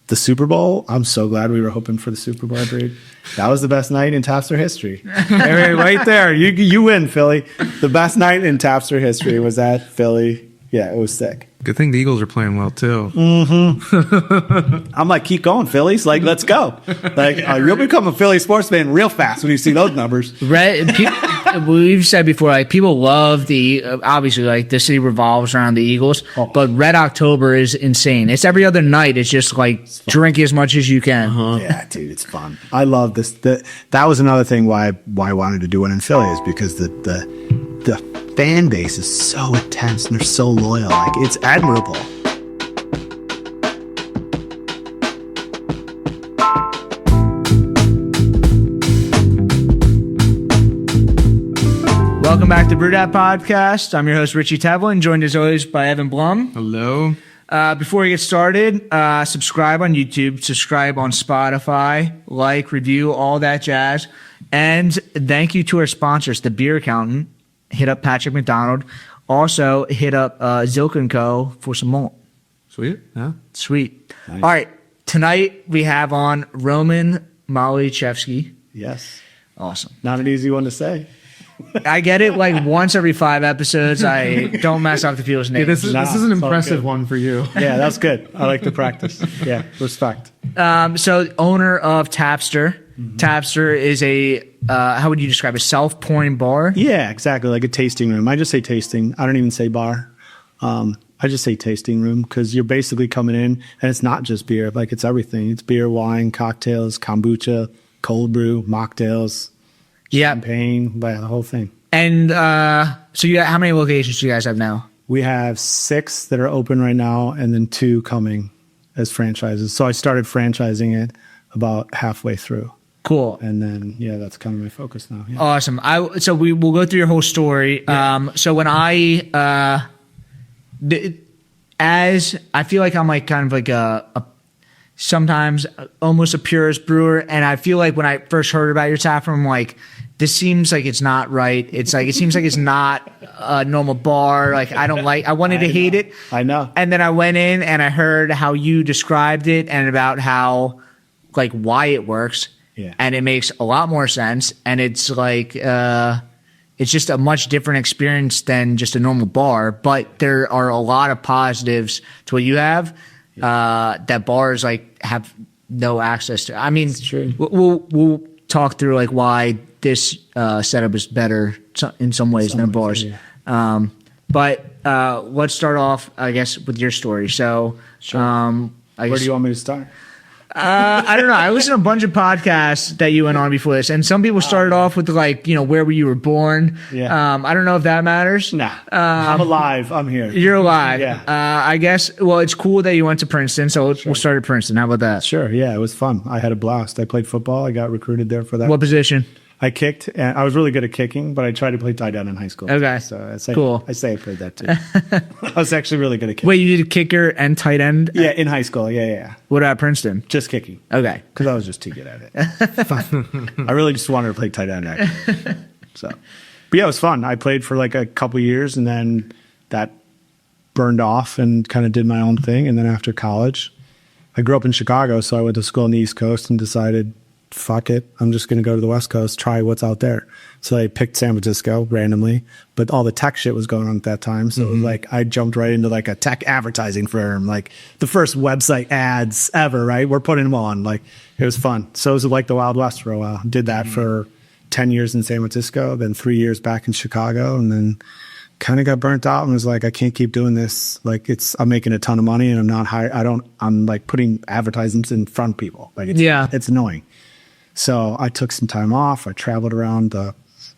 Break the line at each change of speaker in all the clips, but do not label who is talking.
the Super Bowl, I'm so glad we were hoping for the Super Bowl, dude. That was the best night in Tapster history. Right there. You win, Philly. The best night in Tapster history was at Philly. Yeah, it was sick.
Good thing the Eagles are playing well, too.
Mm-hmm. I'm like, keep going, Phillies. Like, let's go. Like, you'll become a Philly sports fan real fast when you see those numbers.
We've said before, like, people love obviously, like, the city revolves around the Eagles, but Red October is insane. It's every other night. It's just, like, drink as much as you can.
Uh-huh. Yeah, dude, it's fun. I love this. That was another thing why I wanted to do it in Philly is because the fan base is so intense and they're so loyal. Like, it's admirable.
Welcome back to Brew That Podcast. I'm your host, Richie Tevlin, joined as always by Evan Blum.
Hello.
Before we get started, subscribe on YouTube, subscribe on Spotify, like, review, all that jazz. And thank you to our sponsors, The Beer Accountant. Hit up Patrick McDonald. Also, hit up Zilk & Co. for some malt.
Sweet. Yeah.
Sweet.
Nice.
All right. Tonight, we have on Roman Maliszewski.
Yes.
Awesome.
Not an easy one to say.
I get it like once every 5 episodes. I don't mess up the people's names.
This is an impressive one for you.
Yeah, that's good. I like the practice. Yeah, respect.
So, owner of Tapster. Mm-hmm. Tapster is how would you describe a self-pouring bar?
Yeah, exactly. Like a tasting room. I just say tasting. I don't even say bar. I just say tasting room because you're basically coming in and it's not just beer. Like it's everything. It's beer, wine, cocktails, kombucha, cold brew, mocktails, champagne, the whole thing.
And so how many locations do you guys have now?
We have 6 that are open right now and then 2 coming as franchises. So I started franchising it about halfway through.
Cool.
And then, yeah, that's kind of my focus now. Yeah.
Awesome. So we will go through your whole story. Yeah. So when I feel like I'm like kind of like a sometimes almost a purist brewer. And I feel like when I first heard about your tap room, I'm like, this seems like it's not right. It seems like it's not a normal bar. Like I wanted to hate it.
I know.
And then I went in and I heard how you described it and about how, like, why it works.
Yeah.
And it makes a lot more sense. And it's like, it's just a much different experience than just a normal bar. But there are a lot of positives to what you have that bars like have no access to. I mean,
it's true.
We'll talk through like why this setup is better in some ways than bars. Yeah. But let's start off, I guess, with your story. So,
sure. Where do you want me to start?
I don't know. I listened to a bunch of podcasts that you went on before this, and some people started off with like, where you were born.
Yeah.
I don't know if that matters.
Nah. I'm alive. I'm here.
You're alive.
Yeah.
I guess. Well, it's cool that you went to Princeton, so we'll start at Princeton. How about that?
Sure. Yeah, it was fun. I had a blast. I played football. I got recruited there for that.
What position?
I kicked, and I was really good at kicking, but I tried to play tight end in high school.
Okay.
So
cool.
I say I played that too. I was actually really good at kicking.
Wait, you did kicker and tight end?
Yeah, in high school. Yeah.
What about Princeton?
Just kicking.
Okay.
Because I was just too good at it. I really just wanted to play tight end, actually. But yeah, it was fun. I played for like a couple years, and then that burned off and kind of did my own thing. And then after college, I grew up in Chicago, so I went to school on the East Coast and decided, fuck it, I'm just going to go to the West Coast, try what's out there. So I picked San Francisco randomly, but all the tech shit was going on at that time. So it was like I jumped right into like a tech advertising firm, like the first website ads ever, right? We're putting them on. Like it was fun. So it was like the Wild West for a while. Did that for 10 years in San Francisco, then 3 years back in Chicago, and then kind of got burnt out and was like, I can't keep doing this. Like I'm making a ton of money and I'm not I'm like putting advertisements in front of people. Like it's annoying. So I took some time off. I traveled around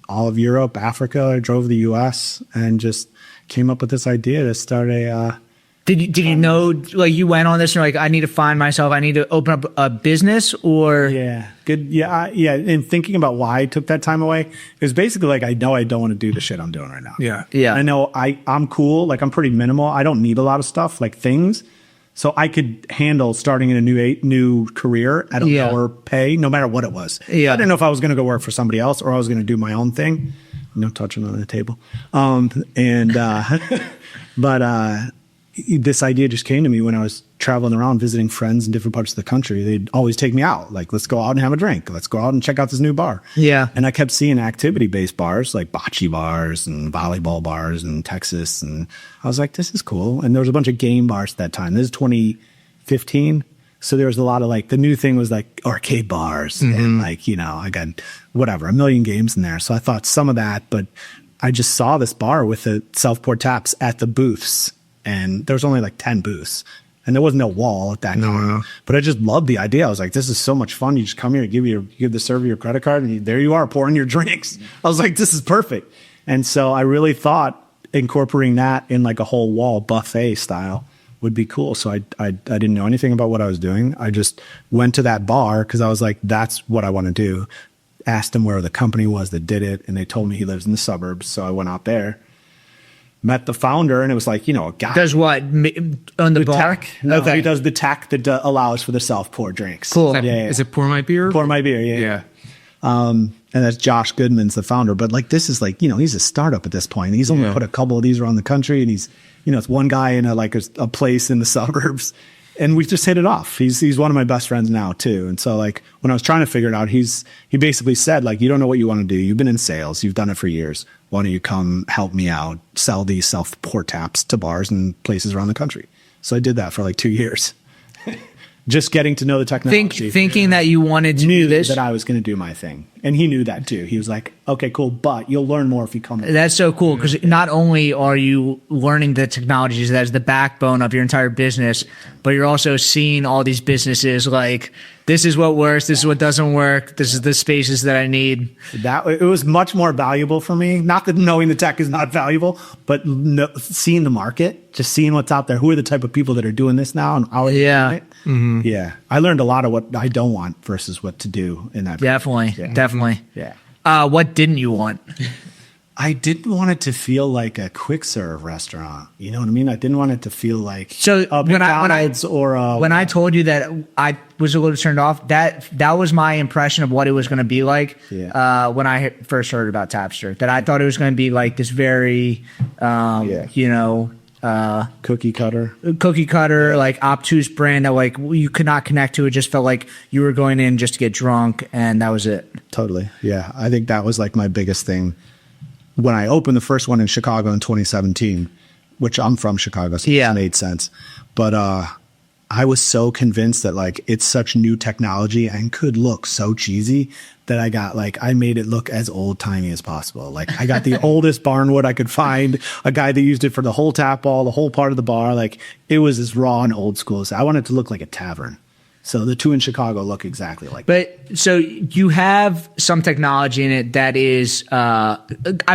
all of Europe, Africa. I drove to the U.S. and just came up with this idea to start a.
Did you know, like you went on this and you're like, I need to find myself. I need to open up a business or.
Yeah, good. Yeah. And thinking about why I took that time away, it was basically like, I know I don't want to do the shit I'm doing right now.
Yeah.
I know I'm cool. Like I'm pretty minimal. I don't need a lot of stuff, like things. So I could handle starting in a new career at a lower pay, no matter what it was.
Yeah.
I didn't know if I was going to go work for somebody else or I was going to do my own thing. No touching on the table. But this idea just came to me when I was traveling around visiting friends in different parts of the country, they'd always take me out. Like, let's go out and have a drink. Let's go out and check out this new bar.
Yeah.
And I kept seeing activity-based bars like bocce bars and volleyball bars in Texas. And I was like, this is cool. And there was a bunch of game bars at that time. This is 2015. So there was a lot of like, the new thing was like arcade bars and like, you know, I got whatever, a million games in there. So I thought some of that, but I just saw this bar with the self-pour taps at the booths, and there was only like 10 booths. And there wasn't no wall at that time. But I just loved the idea. I was like, this is so much fun. You just come here, give the server your credit card, and there you are pouring your drinks. I was like, this is perfect. And so I really thought incorporating that in like a whole wall buffet style would be cool. So I didn't know anything about what I was doing. I just went to that bar because I was like, that's what I want to do. Asked him where the company was that did it, and they told me he lives in the suburbs. So I went out there. Met the founder, and it was like, you know, a guy.
Does what? On the bar?
Tech? No, okay. He does the tech that allows for the self-pour drinks.
Cool.
Is it PourMyBeer?
PourMyBeer, yeah. And that's Josh Goodman's the founder. But like, this is like, you know, he's a startup at this point. He's only put a couple of these around the country, and he's, you know, it's one guy in a place in the suburbs. And we just hit it off. He's one of my best friends now too. And so like when I was trying to figure it out, he basically said like, you don't know what you want to do. You've been in sales. You've done it for years. Why don't you come help me out, sell these self-pour taps to bars and places around the country? So I did that for like 2 years. Just getting to know the technology.
Thinking that you wanted to do this.
That I was going to do my thing. And he knew that too. He was like, okay, cool, but you'll learn more if you come.
That's so cool, because not only are you learning the technologies that is the backbone of your entire business, but you're also seeing all these businesses like, this is what works, this is what doesn't work, this is the spaces that I need.
It was much more valuable for me. Not that knowing the tech is not valuable, but seeing the market, just seeing what's out there. Who are the type of people that are doing this now? And how are they doing it? Mm-hmm. Yeah. I learned a lot of what I don't want versus what to do in that.
Definitely.
Yeah.
What didn't you want?
I didn't want it to feel like a quick serve restaurant. You know what I mean? I didn't want it to feel like a McDonald's or a...
When I told you that I was a little turned off, that was my impression of what it was going to be like when I first heard about Tapster. That I thought it was going to be like this very, you know...
cookie cutter,
like obtuse brand that like you could not connect to. It just felt like you were going in just to get drunk, and that was it.
Totally. Yeah. I think that was like my biggest thing when I opened the first one in Chicago in 2017, which I'm from Chicago, so it made sense. But I was so convinced that like it's such new technology and could look so cheesy that I made it look as old timey as possible. Like I got the oldest barnwood I could find, a guy that used it for the whole tap ball, the whole part of the bar. Like it was as raw and old school as I wanted it to look like a tavern. So the two in Chicago look exactly like that.
But so you have some technology in it that is, I've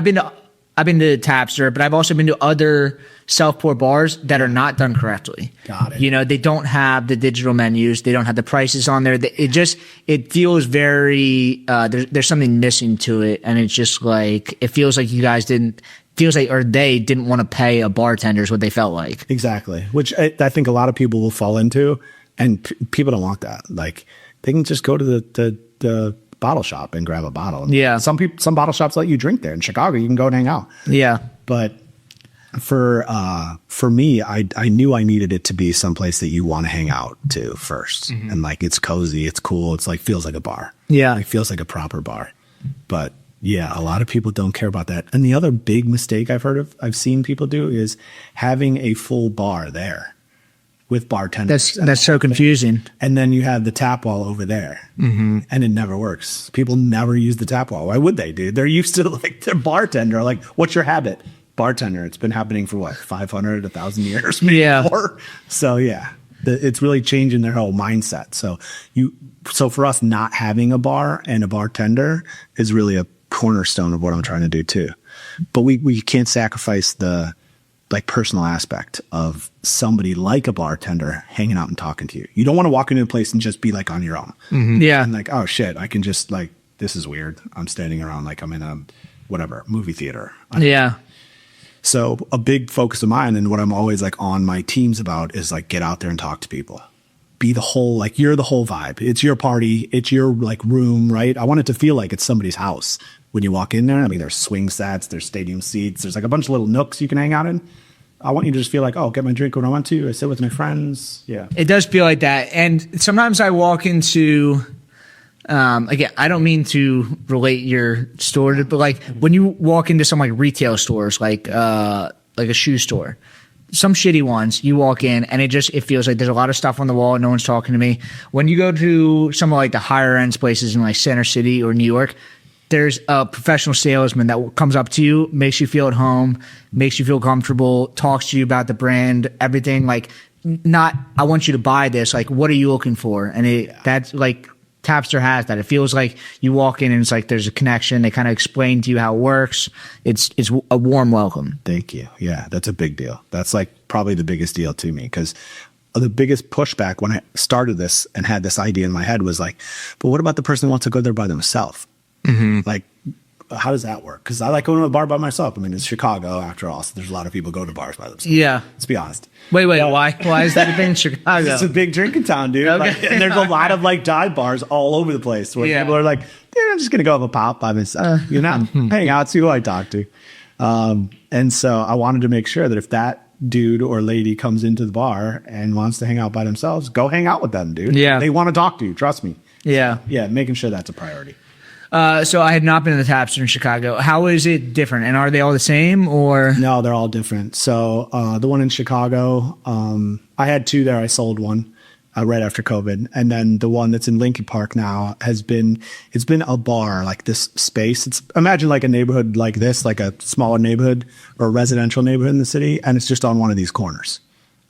been to Tapster, but I've also been to other self-pour bars that are not done correctly.
Got it.
You know, they don't have the digital menus. They don't have the prices on there. It feels very, there's something missing to it. And it's just like, it feels like you guys they didn't want to pay a bartender is what they felt like.
Exactly. Which I think a lot of people will fall into, and people don't want that. Like they can just go to the bottle shop and grab a bottle.
Yeah.
Some bottle shops let you drink there. In Chicago, you can go and hang out.
Yeah.
But for me, I knew I needed it to be someplace that you want to hang out to first. Mm-hmm. And like, it's cozy, it's cool. It's like, feels like a bar.
Yeah.
It feels like a proper bar. But yeah, a lot of people don't care about that. And the other big mistake I've seen people do is having a full bar there with bartenders.
That's so confusing.
And then you have the tap wall over there, and it never works. People never use the tap wall. Why would they, dude? They're used to like their bartender. Like, what's your habit? Bartender. It's been happening for what, 500, 1,000 years? Maybe more. So yeah, it's really changing their whole mindset. So for us, not having a bar and a bartender is really a cornerstone of what I'm trying to do too. But we can't sacrifice the like personal aspect of somebody like a bartender hanging out and talking to you. You don't want to walk into a place and just be like on your own.
Mm-hmm. Yeah.
And like, oh shit, I can just like, this is weird. I'm standing around like I'm in a whatever movie theater.
Yeah.
So a big focus of mine and what I'm always like on my teams about is like, get out there and talk to people. Be the whole, like you're the whole vibe. It's your party. It's your like room, right? I want it to feel like it's somebody's house when you walk in there. I mean, there's swing sets, there's stadium seats. There's like a bunch of little nooks you can hang out in. I want you to just feel like, oh, get my drink when I want to. I sit with my friends. Yeah.
It does feel like that. And sometimes I walk into, again, I don't mean to relate your store to, but like when you walk into some like retail stores, like a shoe store, some shitty ones, you walk in and it feels like there's a lot of stuff on the wall. No one's talking to me. When you go to some of like the higher end places in like Center City or New York, there's a professional salesman that comes up to you, makes you feel at home, makes you feel comfortable, talks to you about the brand, everything. Like, not, I want you to buy this. Like, what are you looking for? And that's like, Tapster has that. It feels like you walk in and it's like there's a connection. They kind of explain to you how it works. It's a warm welcome.
Thank you. Yeah, that's a big deal. That's like probably the biggest deal to me, because the biggest pushback when I started this and had this idea in my head was like, but what about the person who wants to go there by themselves? Like, how does that work? Because I like going to a bar by myself. I mean, it's Chicago after all, so there's a lot of people go to bars by themselves.
Yeah.
Let's be honest.
Wait, why? Why is that a thing in Chicago?
It's a big drinking town, dude.
Okay.
Like, and there's a lot of like dive bars all over the place where people are like, dude, I'm just going to go have a pop by myself, hang out, see who I talk to. And so I wanted to make sure that if that dude or lady comes into the bar and wants to hang out by themselves, go hang out with them, dude.
Yeah.
They want to talk to you. Trust me.
Yeah.
Yeah. Making sure that's a priority.
So I had not been to the Tapster in Chicago. How is it different? And are they all the same or?
No, they're all different. So the one in Chicago, I had two there. I sold one right after COVID. And then the one that's in Lincoln Park now it's been a bar, like this space. Imagine like a neighborhood like this, like a smaller neighborhood or a residential neighborhood in the city. And it's just on one of these corners.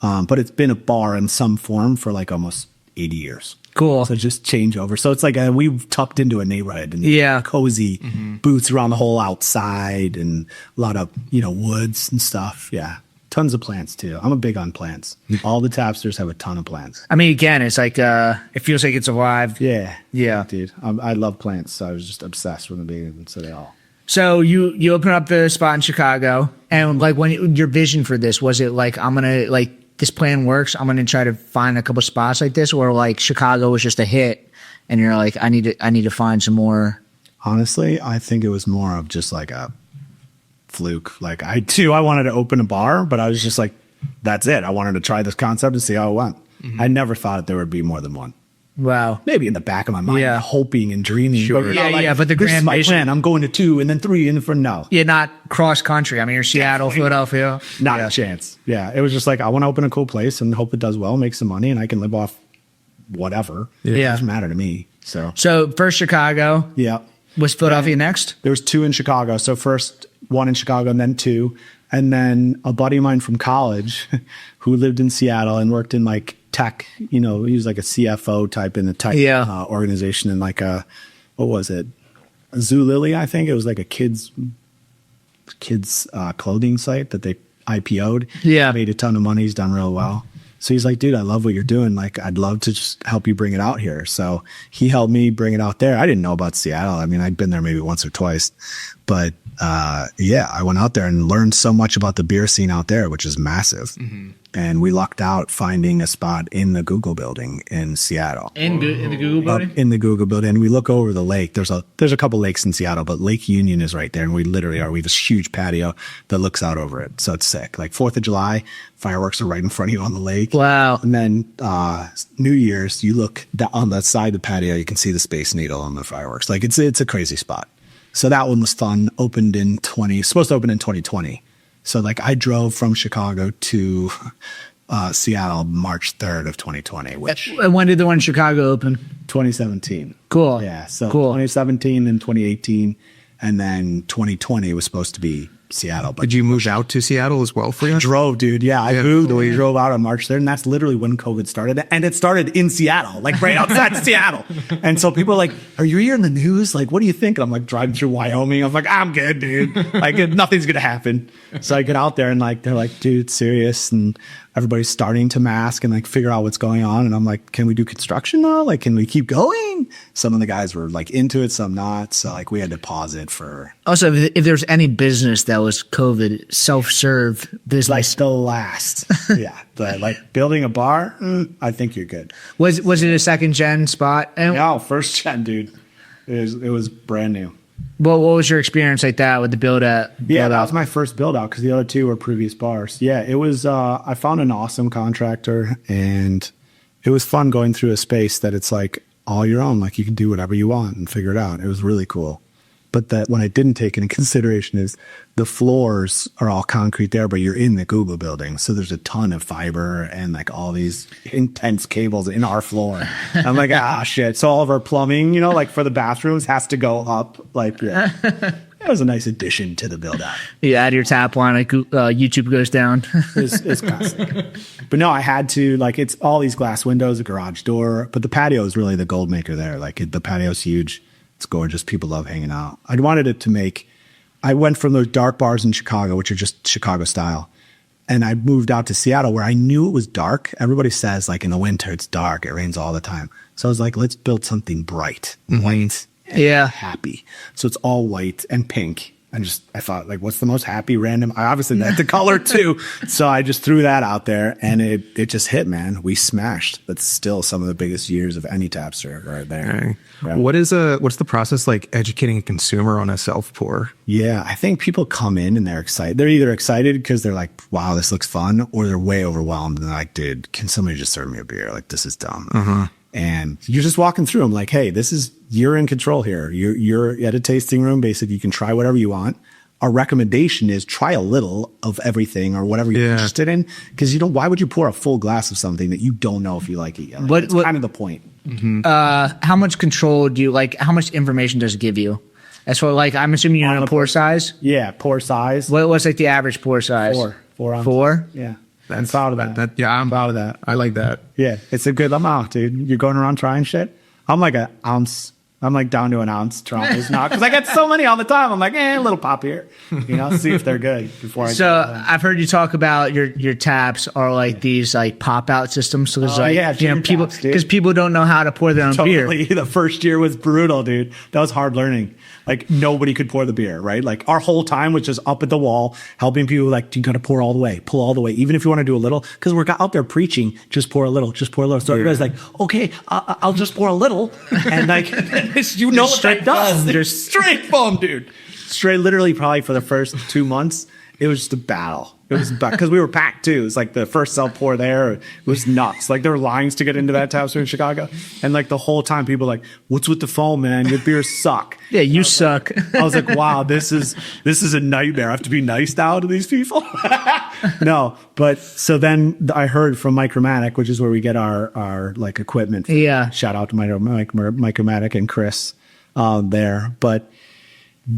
But it's been a bar in some form for like almost 80 years.
Cool.
So just change over. So it's like we've tucked into a neighborhood and cozy booths around the whole outside and a lot of, woods and stuff. Yeah. Tons of plants too. I'm a big on plants. All the Tapsters have a ton of plants.
I mean, again, it's like, it feels like it's alive.
Yeah.
Yeah.
Dude, I love plants. So I was just obsessed from the beginning. So they all.
So you open up the spot in Chicago and like your vision for this, was it like, I'm going to like, this plan works, I'm going to try to find a couple spots like this, or like Chicago was just a hit and you're like, I need to find some more?
Honestly, I think it was more of just like a fluke. Like I wanted to open a bar, but I was just like, that's it. I wanted to try this concept and see how it went. I never thought there would be more than one.
Wow.
Maybe in the back of my mind, hoping and dreaming.
Sure. But the
this
grand
is my
vision.
plan. I'm going to 2 and then 3 and for no.
Yeah, not cross country. I mean, you're Seattle, Philadelphia.
Not a chance. Yeah. It was just like, I want to open a cool place and hope it does well, make some money, and I can live off whatever. It doesn't matter to me. So
first Chicago.
Yeah.
Was Philadelphia next?
There was 2 in Chicago. So first 1 in Chicago and then 2. And then a buddy of mine from college who lived in Seattle and worked in like tech, he was like a CFO type in the tech organization in like what was it? Zulily, I think. It was like a kids clothing site that they IPO'd.
Yeah.
Made a ton of money. He's done real well. So he's like, dude, I love what you're doing. Like, I'd love to just help you bring it out here. So he helped me bring it out there. I didn't know about Seattle. I mean, I'd been there maybe once or twice, but I went out there and learned so much about the beer scene out there, which is massive. And we lucked out finding a spot in the Google building in Seattle.
In the Google building?
In the Google building. And we look over the lake. There's a couple lakes in Seattle, but Lake Union is right there. And we literally we have this huge patio that looks out over it. So it's sick. Like 4th of July, fireworks are right in front of you on the lake.
Wow.
And then New Year's, you look on the side of the patio, you can see the Space Needle on the fireworks. Like it's a crazy spot. So that one was fun. Supposed to open in 2020. So like I drove from Chicago to Seattle March 3rd of 2020, which
And when did the one in Chicago open?
2017.
Cool.
Yeah. So
cool.
2017 and 2018. And then 2020 was supposed to be Seattle. But
Did you move out to Seattle as well for you?
drove, dude. Yeah, I moved. We drove out on March 3rd, and that's literally when COVID started. And it started in Seattle, like right outside Seattle. And so people are like, are you hearing the news? Like, what do you think? And I'm like driving through Wyoming. I'm like, I'm good, dude. Like, nothing's going to happen. So I get out there and like, they're like, dude, it's serious. And everybody's starting to mask and like figure out what's going on. And I'm like, can we do construction now? Like, can we keep going? Some of the guys were like into it, some not. So like we had to pause it for.
Also, if there's any business that was COVID, self-serve business.
Like the last. Yeah. But like building a bar, I think you're good.
Was it a second gen spot? And
No, first gen, dude. It was brand new.
What was your experience like that with the build out?
Yeah, that was my first build out because the other two were previous bars. Yeah, it was. I found an awesome contractor, and it was fun going through a space that it's like all your own. Like you can do whatever you want and figure it out. It was really cool. But that what I didn't take into consideration is the floors are all concrete there, but you're in the Google building. So there's a ton of fiber and like all these intense cables in our floor. I'm like, shit. So all of our plumbing, like for the bathrooms has to go up. Like, yeah. That was a nice addition to the build out.
You add your tap line, like YouTube goes down.
It's classic. But no, I had to, like, it's all these glass windows, a garage door, but the patio is really the gold maker there. Like the patio's huge. It's gorgeous. People love hanging out. I wanted it to make, I went from those dark bars in Chicago, which are just Chicago style. And I moved out to Seattle where I knew it was dark. Everybody says like in the winter, it's dark. It rains all the time. So I was like, let's build something bright, white, and happy. So it's all white and pink. I thought like, what's the most happy random? I obviously like the color too. So I just threw that out there and it just hit, man. We smashed. That's still some of the biggest years of any Tapster right there.
Right. What's the process like educating a consumer on a self pour?
Yeah, I think people come in and they're excited. They're either excited because they're like, wow, this looks fun, or they're way overwhelmed and they're like, dude, can somebody just serve me a beer? Like, this is dumb. And you're just walking through them like, hey, you're in control here. You're at a tasting room. Basically, you can try whatever you want. Our recommendation is try a little of everything or whatever you're interested in. Because why would you pour a full glass of something that you don't know if you like it yet? Like, that's kind of the point.
How much control do you like? How much information does it give you? As for like, I'm assuming you're on a pour size.
Yeah, pour size.
What's like the average pour size?
4 ounces.
4?
Yeah. I'm proud of that.
I'm proud of that. I like that.
Yeah, it's a good amount, dude. You're going around trying shit. I'm like an ounce. I'm like down to an ounce trying this now because I get so many all the time. I'm like, a little pop here, see if they're good before I.
So I've heard you talk about your taps are like these like pop out systems. So there's people because people don't know how to pour their own beer.
The first year was brutal, dude. That was hard learning. Like nobody could pour the beer, right? Like our whole time was just up at the wall, helping people like, you got to pour all the way, pull all the way. Even if you want to do a little, because we're out there preaching, just pour a little, just pour a little. So everybody's like, okay, I'll just pour a little. And like, what that does. Just straight foam, dude. Straight, literally probably for the first 2 months, it was just a battle. It was because we were packed too. It was like the first self pour there. It was nuts. Like there were lines to get into that Tapster in Chicago, and like the whole time people were like, "What's with the foam, man? Your beers suck."
Yeah, you suck.
I was like, "Wow, this is a nightmare. I have to be nice now to these people." No, but so then I heard from Micromatic, which is where we get our like equipment.
Yeah,
shout out to Micromatic and Chris there, but.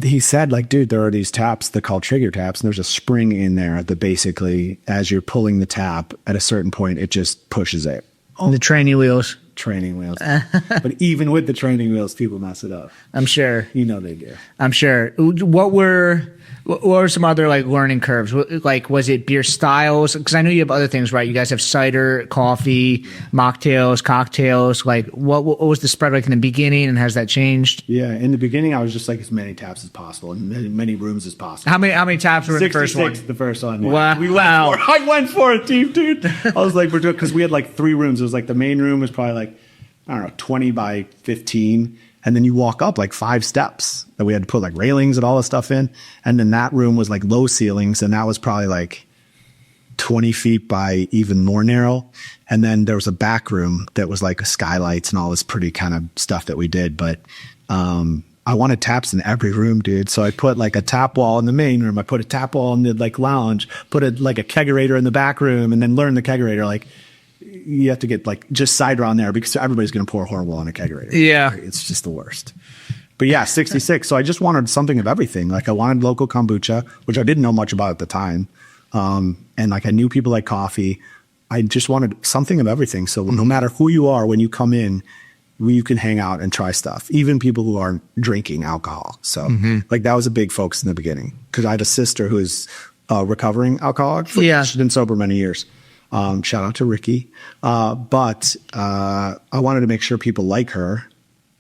He said, like, dude, there are these taps that called trigger taps, and there's a spring in there that basically, as you're pulling the tap, at a certain point, it just pushes it.
The training wheels.
But even with the training wheels, people mess it up.
I'm sure.
They do.
I'm sure. What were some other like learning curves? Like, was it beer styles? Because I know you have other things, right? You guys have cider, coffee, mocktails, cocktails. Like, what was the spread like in the beginning, and has that changed?
Yeah, in the beginning, I was just like as many taps as possible, and many rooms as possible.
How many taps were in the first one?
The first one.
Wow.
I went for it, dude. I was like, we're doing because we had like 3 rooms. It was like the main room was probably like, I don't know, 20 by 15. And then you walk up like 5 steps that we had to put like railings and all this stuff in. And then that room was like low ceilings. And that was probably like 20 feet by even more narrow. And then there was a back room that was like skylights and all this pretty kind of stuff that we did. But I wanted taps in every room, dude. So I put like a tap wall in the main room. I put a tap wall in the like lounge, put like a kegerator in the back room, and then learn the kegerator. Like, you have to get like just cider on there because everybody's going to pour horrible on a kegerator.
Yeah.
It's just the worst. But yeah, 66. So I just wanted something of everything. Like I wanted local kombucha, which I didn't know much about at the time. And like I knew people like coffee. I just wanted something of everything. So no matter who you are, when you come in, you can hang out and try stuff, even people who aren't drinking alcohol. So like that was a big focus in the beginning because I had a sister who is recovering alcoholic. She's been sober many years. Shout out to Richie. But I wanted to make sure people like her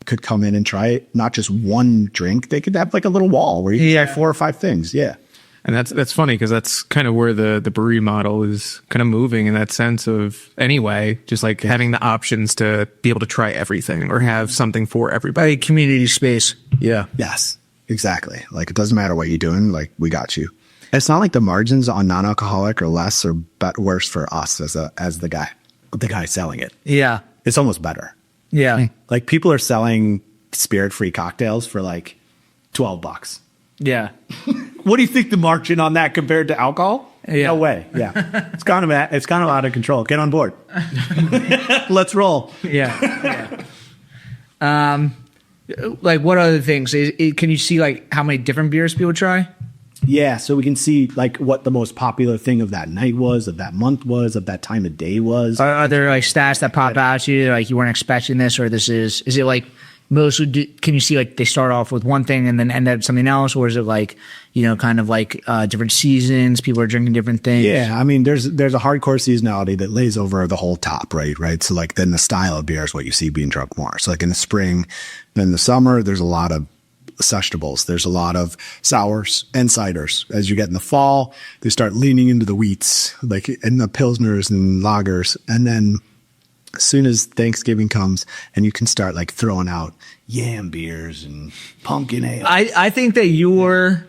could come in and try it. Not just one drink. They could have like a little wall where you can try 4 or 5 things. Yeah.
And that's funny because that's kind of where the brewery model is kind of moving in that sense of anyway, just like having the options to be able to try everything or have something for everybody.
Community space.
Yeah.
Yes. exactly. Like, it doesn't matter what you're doing. Like, we got you. It's not like the margins on non-alcoholic are less or worse for us as the guy selling it.
Yeah.
It's almost better.
Yeah.
Like, people are selling spirit-free cocktails for like $12.
Yeah.
What do you think the margin on that compared to alcohol?
Yeah.
No way. Yeah. It's kind of out of control. Get on board. Let's roll.
Yeah. Like, what other things? Can you see like how many different beers people try?
Yeah, so we can see like what the most popular thing of that night was, of that month was, of that time of day was.
Are there like stats that pop out to you like you weren't expecting this, or is it like mostly? Can you see like they start off with one thing and then end up something else, or is it like kind of like different seasons? People are drinking different things.
Yeah, I mean, there's a hardcore seasonality that lays over the whole top, right? So like then the style of beer is what you see being drunk more. So like in the spring, then the summer, there's a lot of sessionables. There's a lot of sours and ciders. As you get in the fall, they start leaning into the wheats, like in the pilsners and lagers. And then as soon as Thanksgiving comes, and you can start like throwing out yam beers and pumpkin ale.
I think that your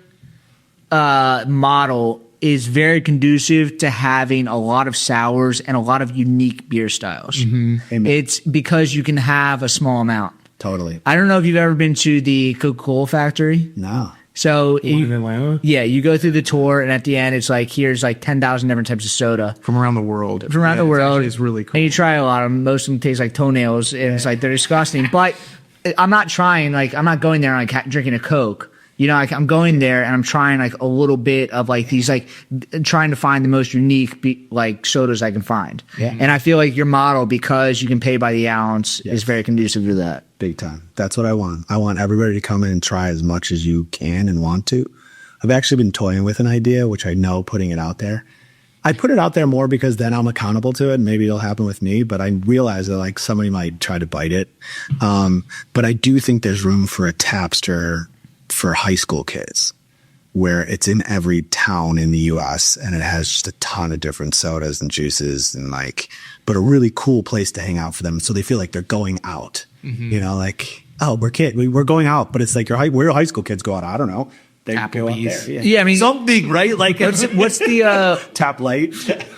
model is very conducive to having a lot of sours and a lot of unique beer styles.
Amen.
It's because you can have a small amount.
Totally.
I don't know if you've ever been to the Coca-Cola factory.
No.
So
in Atlanta?
Yeah, you go through the tour, and at the end, it's like, here's like 10,000 different types of soda.
From around the world.
From around the world.
It's really cool.
And you try a lot of them. Most of them taste like toenails, and it's like, they're disgusting. But I'm not trying, like, I'm not going there and like drinking a Coke. Like I'm going there and I'm trying like a little bit of like these, like trying to find the most unique like sodas I can find.
Yeah.
And I feel like your model, because you can pay by the ounce, is very conducive to that.
Big time. That's what I want. I want everybody to come in and try as much as you can and want to. I've actually been toying with an idea, which I know putting it out there. I put it out there more because then I'm accountable to it, and maybe it'll happen with me, but I realize that like somebody might try to bite it. But I do think there's room for a Tapster for high school kids, where it's in every town in the US and it has just a ton of different sodas and juices and like, but a really cool place to hang out for them. So they feel like they're going out, like, oh, we're going out, but it's like where high school kids go out. I don't know. They go out
Applebee's.
there.
Yeah, I mean,
something, right? Like
what's the
Tap Light,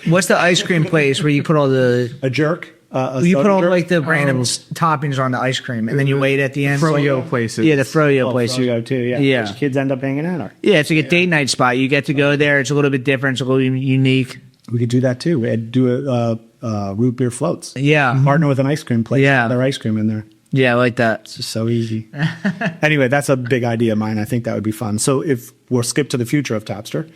what's the ice cream place where you put all the
a jerk.
You put all like the random toppings on the ice cream, and then you wait at the end.
Froyo places.
Yeah, the Froyo place.
Froyo too. Yeah,
Yeah.
Which kids end up hanging out. Or
Yeah, it's like a date night spot. You get to go there. It's a little bit different. It's a little unique.
we could do that too. We'd do root beer floats.
Yeah.
Partner with an ice cream place.
Yeah.
Their ice cream in there.
Yeah, I like that.
It's just so easy. Anyway, that's a big idea of mine. I think that would be fun. So if we'll skip to the future of Tapster,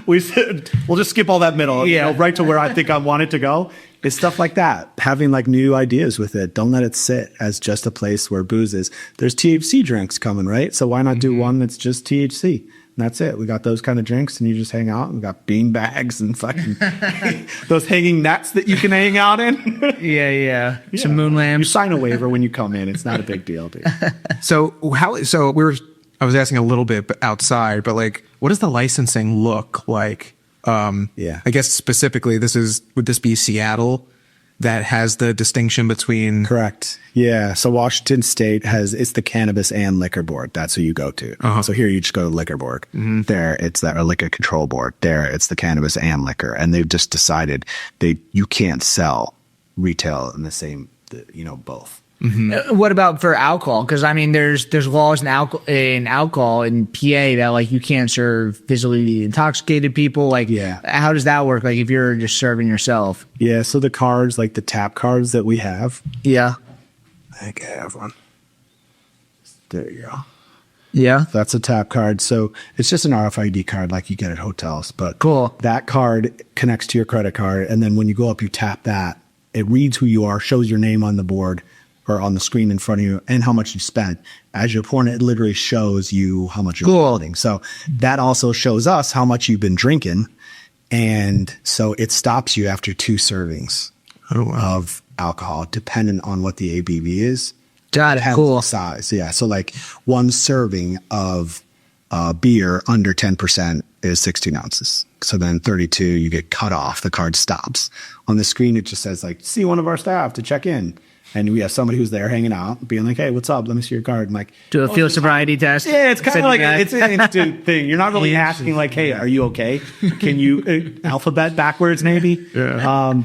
we'll just skip all that middle, right to where I think I want it to go. It's stuff like that. Having like new ideas with it. Don't let it sit as just a place where booze is. There's THC drinks coming, right? So why not do one that's just THC? And that's it. We got those kind of drinks, and you just hang out. We got bean bags and fucking those hanging nets that you can hang out in.
Yeah. Some moon
You
lamps.
sign a waiver when you come in. It's not a big deal, dude.
So I was asking a little bit outside, but like, what does the licensing look like?
Yeah.
I guess specifically, would this be Seattle that has the distinction between?
Correct. Yeah. So Washington State it's the cannabis and liquor board. That's who you go to. So here you just go to the liquor board. There it's that liquor control board. There it's the cannabis and liquor. And they've just decided you can't sell retail in the same, both.
What about for alcohol? Because I mean, there's laws in alcohol in PA that like you can't serve physically intoxicated people. Like, how does that work? Like if you're just serving yourself.
Yeah. So the cards, like the tap cards that we have.
Yeah.
I think I have one. There you go.
Yeah.
That's a tap card. So it's just an RFID card like you get at hotels. But
Cool.
That card connects to your credit card. And then when you go up, you tap that. It reads who you are, shows your name on the board or on the screen in front of you and how much you spent. As you're pouring it, literally shows you how much you're spending. So that also shows us how much you've been drinking. And so it stops you after 2 servings of alcohol, depending on what the ABV is.
Got it. Cool.
Size. Yeah. So like 1 serving of beer under 10% is 16 ounces. So then 32, you get cut off. The card stops. On the screen, it just says like, see one of our staff to check in. And we have somebody who's there hanging out, being like, "Hey, what's up? Let me see your card." I'm like,
Do a field sobriety test.
yeah, it's kind
Send
of
you
like
back.
it's an instant thing. You're not really asking like, "Hey, are you okay? Can you alphabet backwards maybe?"
Yeah.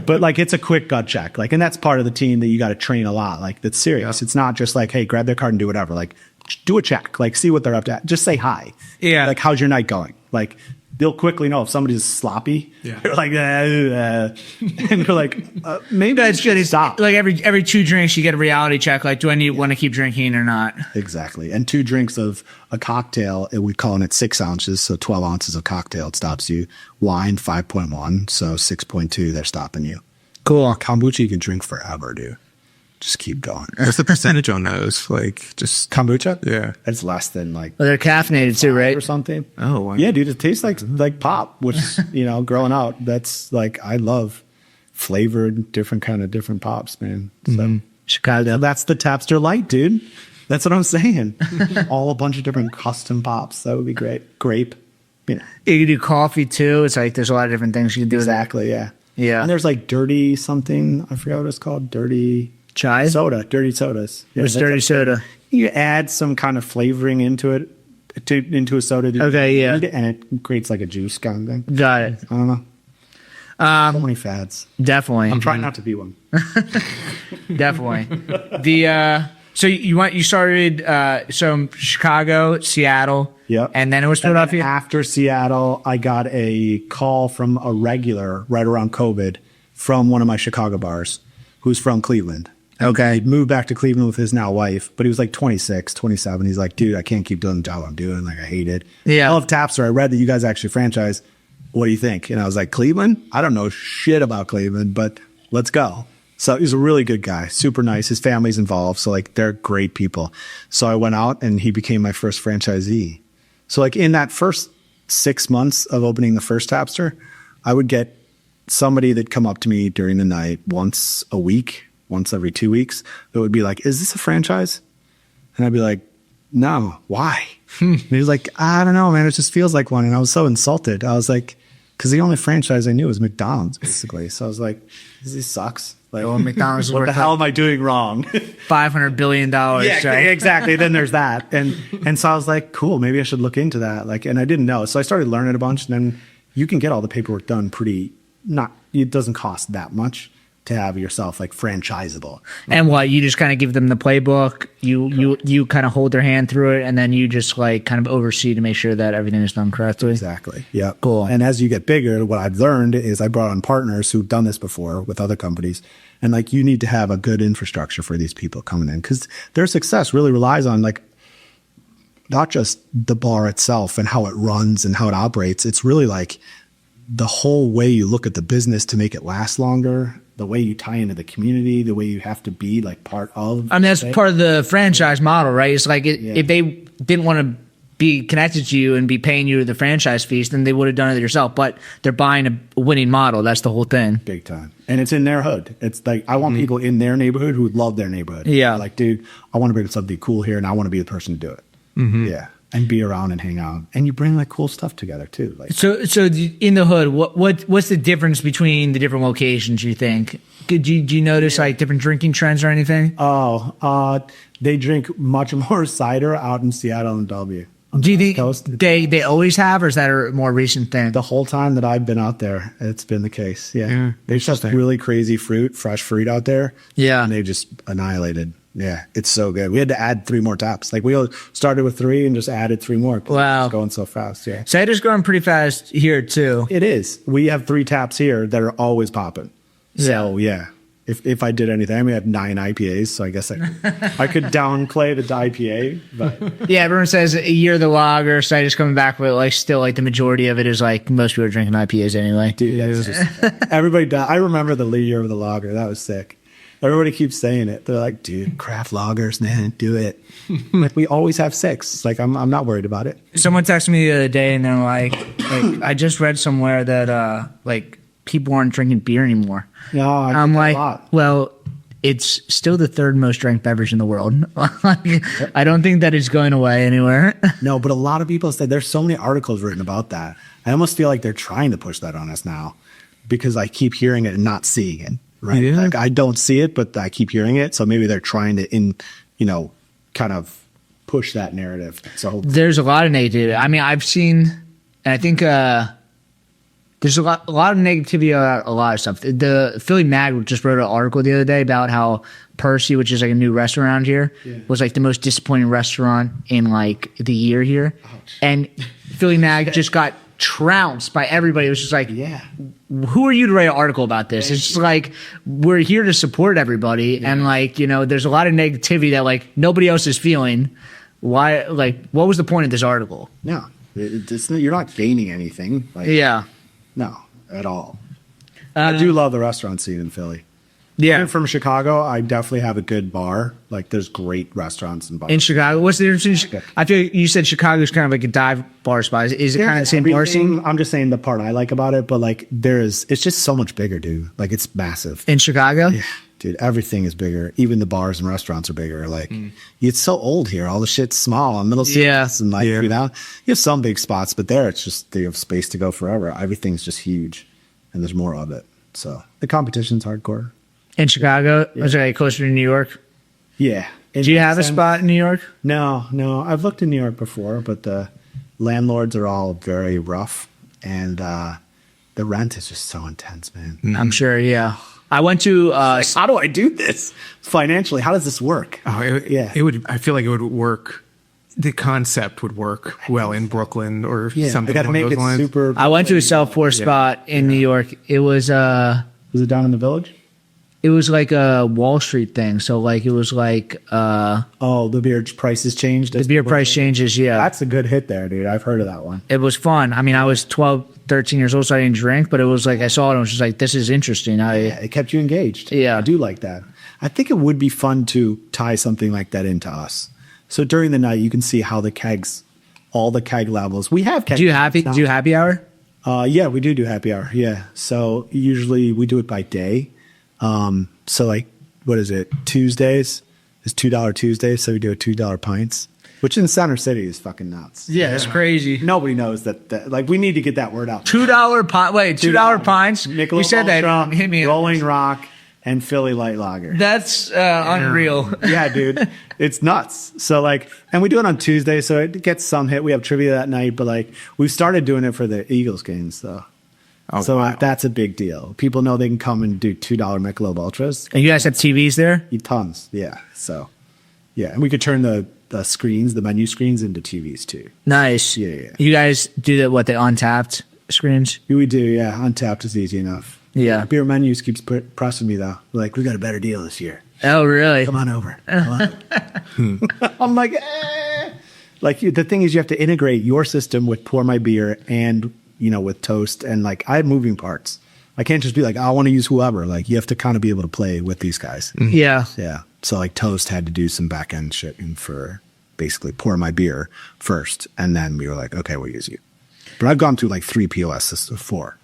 But like it's a quick gut check. Like, and that's part of the team that you got to train a lot. Like that's serious. It's not just like, "Hey, grab their card and do whatever." Like, do a check. Like, see what they're up to. Just say hi.
Yeah.
Like, how's your night going? Like, they'll quickly know if somebody's sloppy.
Yeah.
They're like, and they're like, maybe
That's good.
stop.
Like every 2 drinks, you get a reality check. Like, do I want to keep drinking or not?
Exactly. And 2 drinks of a cocktail, we're calling it 6 ounces. So 12 ounces of cocktail, it stops you. Wine, 5.1. So 6.2, they're stopping you.
Cool.
Kombucha, you can drink forever, dude. Just keep going.
What's the percentage on those? Like, just
Kombucha?
Yeah.
It's less than like
Well, they're caffeinated too, right?
or something.
Oh, wow.
Yeah, dude, it tastes like pop, which, growing out, that's like, I love flavored, different pops, man. So
Chicago.
that's the Tapster Light, dude. That's what I'm saying. All a bunch of different custom pops. That would be great. Grape.
You can do coffee too. It's like there's a lot of different things you can do.
Exactly, yeah.
Yeah.
And there's like dirty something. I forgot what it's called. Dirty
Chai?
soda. Dirty sodas. Yeah,
What's
that's
dirty
like-
soda?
You add some kind of flavoring into it, into a soda.
Okay, yeah.
And it creates like a juice kind of thing.
Got it.
I don't know. So many fads.
Definitely.
I'm trying not to be one.
Definitely. So you started so Chicago, Seattle.
Yep.
And then it was split
And
off
then
here.
after Seattle, I got a call from a regular right around COVID from one of my Chicago bars who's from Cleveland.
Okay.
He moved back to Cleveland with his now wife, but he was like 26, 27. He's like, "Dude, I can't keep doing the job I'm doing. Like, I hate it.
Yeah.
I love Tapster. I read that you guys actually franchise. What do you think?" And I was like, "Cleveland? I don't know shit about Cleveland, but let's go." So he's a really good guy, super nice. His family's involved. So like they're great people. So I went out and he became my first franchisee. So like in that first 6 months of opening the first Tapster, I would get somebody that'd come up to me during the night once a week, once every 2 weeks, that would be like, "Is this a franchise?" And I'd be like, "No, why?" And he was like, "I don't know, man. It just feels like one." And I was so insulted. I was like, because the only franchise I knew was McDonald's, basically. So I was like, "This sucks. Like,
Well, McDonald's is
what
worth
the hell am I doing wrong?"
$500 billion.
Yeah,
right?
exactly. Then there's that. And so I was like, cool, maybe I should look into that. Like, and I didn't know. So I started learning a bunch, and then you can get all the paperwork done it doesn't cost that much to have yourself like franchisable.
And what, you just kind of give them the playbook, you kind of hold their hand through it, and then you just like kind of oversee to make sure that everything is done correctly.
Exactly. Yeah.
Cool.
And as you get bigger, what I've learned is I brought on partners who've done this before with other companies. And like, you need to have a good infrastructure for these people coming in, because their success really relies on like, not just the bar itself and how it runs and how it operates. It's really like the whole way you look at the business to make it last longer, the way you tie into the community, the way you have to be like part of.
I mean, that's part of the franchise model, right? It's like if they didn't want to be connected to you and be paying you the franchise fees, then they would have done it yourself. But they're buying a winning model. That's the whole thing.
Big time. And it's in their hood. It's like, I want people in their neighborhood who love their neighborhood.
Yeah.
Like, dude, I want to bring something cool here, and I want to be the person to do it. Yeah. And be around and hang out. And you bring like cool stuff together too. Like,
So in the hood, what's the difference between the different locations, you think? Do you notice like different drinking trends or anything?
they drink much more cider out in Seattle and Bellevue.
Do you think
Coast.
they always have, or is that a more recent thing?
The whole time that I've been out there, it's been the case. Yeah. There's just really crazy fresh fruit out there.
Yeah.
And they just annihilated. Yeah. It's so good. We had to add 3 more taps. Like, we all started with 3 and just added 3 more. 'Cause
Wow.
It's going so fast. Yeah.
Cider's growing pretty fast here too.
It is. We have 3 taps here that are always popping. So yeah. If I did anything, I mean, I have 9 IPAs, so I guess I could downplay the IPA, but
Yeah, everyone says a year of the lager, cider's coming back, but like still like the majority of it is like most people are drinking IPAs anyway.
dude, that's just, everybody died. I remember the year of the lager. That was sick. Everybody keeps saying it. They're like, "Dude, craft lagers, man, do it." Like, we always have 6. Like, I'm not worried about it.
Someone texted me the other day and they're like I just read somewhere that like people aren't drinking beer anymore.
No,
I'm
a
like,
lot.
well, it's still the 3rd most drank beverage in the world. Like, I don't think that is going away anywhere.
No, but a lot of people say there's so many articles written about that. I almost feel like they're trying to push that on us now, because I keep hearing it and not seeing it. right?
Yeah.
Like I don't see it, but I keep hearing it. So maybe they're trying to kind of push that narrative. So
There's a lot of negativity. I mean, I've seen, and I think there's a lot of negativity about a lot of stuff. The Philly Mag just wrote an article the other day about how Percy, which is like a new restaurant around here, was like the most disappointing restaurant in like the year here.
Ouch.
And Philly Mag just got trounced by everybody. It was just like,
yeah.
who are you to write an article about this? It's just like, we're here to support everybody. And like, there's a lot of negativity that like nobody else is feeling. Why, like, what was the point of this article?
No, you're not gaining anything. Like,
Yeah.
no, at all. I do love the restaurant scene in Philly.
Yeah.
And from Chicago, I definitely have a good bar. Like, there's great restaurants and bars.
In Chicago, what's the difference? I feel like you said Chicago's kind of like a dive bar spot. Is it kind of the same bar scene
I'm just saying the part I like about it, but like it's just so much bigger, dude. Like it's massive.
in Chicago?
Yeah, dude, everything is bigger. Even the bars and restaurants are bigger. Like it's so old here. All the shit's small on middle spots and like you have some big spots, but there it's just they have space to go forever. Everything's just huge, and there's more of it. So the competition's hardcore.
In Chicago? Was it like closer to New York?
Yeah.
Do you have a spot in New York?
No. I've looked in New York before, but the landlords are all very rough, and the rent is just so intense, man.
I'm sure, yeah. I went to
How do I do this financially? How does this work?
Oh, it would. I feel like it would work. The concept would work well in Brooklyn or something.
I got to
along
make
those
it
lines.
super.
I went to a South Four spot in New York. It was
Was it down in the Village?
it was like a Wall Street thing. So like it was like
Oh, the beer prices changed.
the beer price changes, yeah.
That's a good hit there, dude. I've heard of that one.
It was fun. I mean, I was 12, 13 years old, so I didn't drink, but it was like I saw it and I was just like, this is interesting.
It kept you engaged.
Yeah.
I do like that. I think it would be fun to tie something like that into us. So during the night, you can see how all the keg levels. We have keg.
Do you happy hour?
Yeah, we do happy hour. Yeah. So usually we do it by day. So like, what is it? Tuesdays is $2 Tuesdays. So we do a $2 pints, which in Center City is fucking nuts.
Yeah, it's crazy.
Nobody knows that. Like, we need to get that word out.
$2 pint. Wait, $2 pints.
Michelob
You said that.
Ultra,
Hit me.
Rolling Rock, and Philly Light Lager.
That's unreal.
Yeah, dude, it's nuts. So like, and we do it on Tuesday, so it gets some hit. We have trivia that night, but like, we've started doing it for the Eagles games, though.
Oh,
So
wow.
that's a big deal. People know they can come and do $2 Michelob Ultras.
And you guys have TVs there?
Tons, yeah. So, yeah, and we could turn the screens, the menu screens, into TVs too.
Nice.
Yeah.
You guys do the Untapped screens?
We do, yeah. Untapped is easy enough.
Yeah.
Beer Menus keeps pressing me though. Like, we got a better deal this year.
Oh, really?
Come on over. I'm like, eh. Like, the thing is, you have to integrate your system with PourMyBeer and with Toast, and like, I have moving parts. I can't just be like, I want to use whoever. Like, you have to kind of be able to play with these guys.
Yeah.
Yeah. So like, Toast had to do some back end shit for basically PourMyBeer first, and then we were like, okay, we'll use you. But I've gone through like 3 POS systems, 4,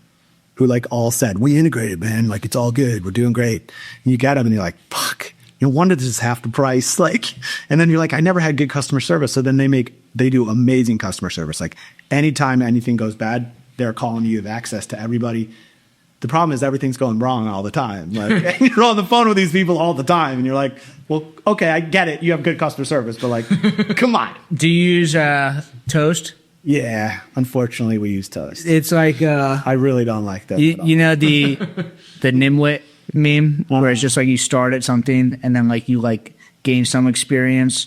who like all said, we integrated, man. Like, it's all good. We're doing great. And you get them and you're like, fuck, no wonder this is half the price. Like, and then you're like, I never had good customer service. So then they do amazing customer service. Like, anytime anything goes bad, they're calling you, have access to everybody. The problem is everything's going wrong all the time. Like, you're on the phone with these people all the time, and you're like, well, okay, I get it. You have good customer service, but like, come on.
Do you use Toast?
Yeah, unfortunately, we use Toast.
It's like
I really don't like that.
you know the Nimwit meme where it's just like you start at something and then like you like gain some experience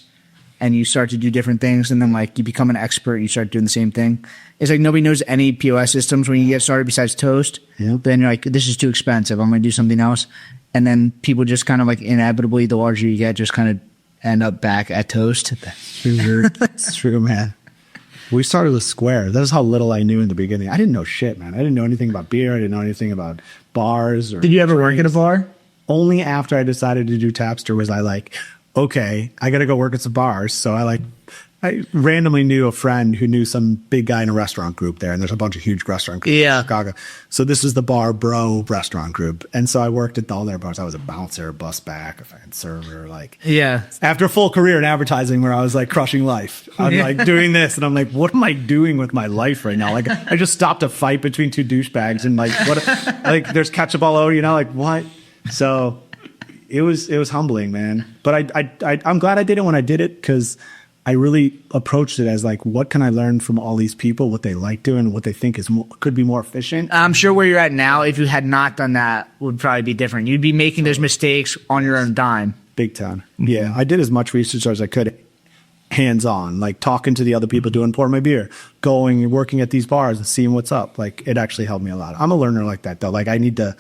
and you start to do different things and then like you become an expert, you start doing the same thing. It's like nobody knows any POS systems when you get started besides Toast.
Yeah.
Then you're like, this is too expensive. I'm going to do something else. And then people just kind of like inevitably, the larger you get, just kind of end up back at Toast.
That's true. That's true, man. We started with Square. That was how little I knew in the beginning. I didn't know shit, man. I didn't know anything about beer. I didn't know anything about bars. Or
Did you ever work at a bar?
only after I decided to do Tapster was I like, okay, I got to go work at some bars. So I randomly knew a friend who knew some big guy in a restaurant group there, and there's a bunch of huge restaurant groups in Chicago. So this was the Bar Bro restaurant group. And so I worked at all their bars. I was a bouncer, a bus back, a fucking server, like after a full career in advertising where I was like crushing life. I'm like doing this and I'm like, what am I doing with my life right now? Like I just stopped a fight between two douchebags and like what like there's ketchup all over, like what? So it was humbling, man. But I'm glad I did it when I did it, because I really approached it as like, what can I learn from all these people, what they like doing, what they think could be more efficient.
I'm sure where you're at now, if you had not done that, would probably be different. You'd be making those mistakes on your own dime.
Big time. Yeah, I did as much research as I could, hands-on, like talking to the other people doing PourMyBeer, going and working at these bars and seeing what's up. Like, it actually helped me a lot. I'm a learner like that, though. Like, I need to,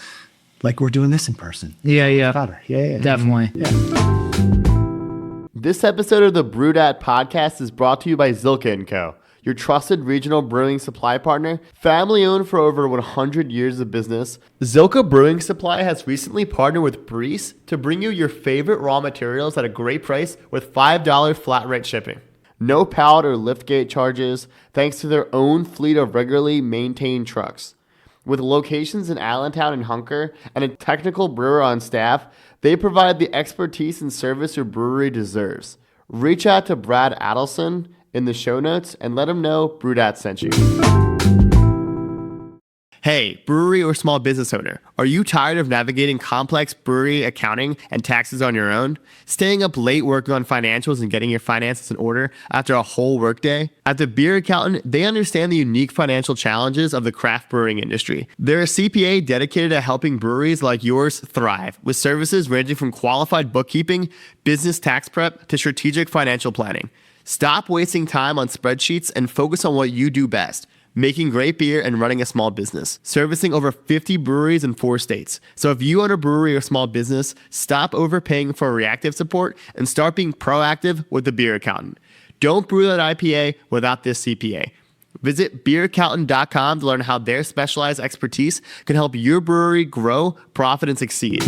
like, we're doing this in person.
Yeah.
Better. Yeah.
Definitely.
Yeah.
This episode of the Brewdat podcast is brought to you by Zilka & Co., your trusted regional brewing supply partner. Family owned for over 100 years of business, Zilka Brewing Supply has recently partnered with Breweries to bring you your favorite raw materials at a great price with $5 flat rate shipping. No pallet or liftgate charges, thanks to their own fleet of regularly maintained trucks. With locations in Allentown and Hunker and a technical brewer on staff, they provide the expertise and service your brewery deserves. Reach out to Brad Adelson in the show notes and let him know Brewdat sent you. Hey, brewery or small business owner, are you tired of navigating complex brewery accounting and taxes on your own? Staying up late working on financials and getting your finances in order after a whole workday? At The Beer Accountant, they understand the unique financial challenges of the craft brewing industry. They're a CPA dedicated to helping breweries like yours thrive, with services ranging from qualified bookkeeping, business tax prep, to strategic financial planning. Stop wasting time on spreadsheets and focus on what you do best. Making great beer and running a small business, servicing over 50 breweries in 4 states. So if you own a brewery or small business, stop overpaying for reactive support and start being proactive with The Beer Accountant. Don't brew that IPA without this CPA. Visit beeraccountant.com to learn how their specialized expertise can help your brewery grow, profit, and succeed.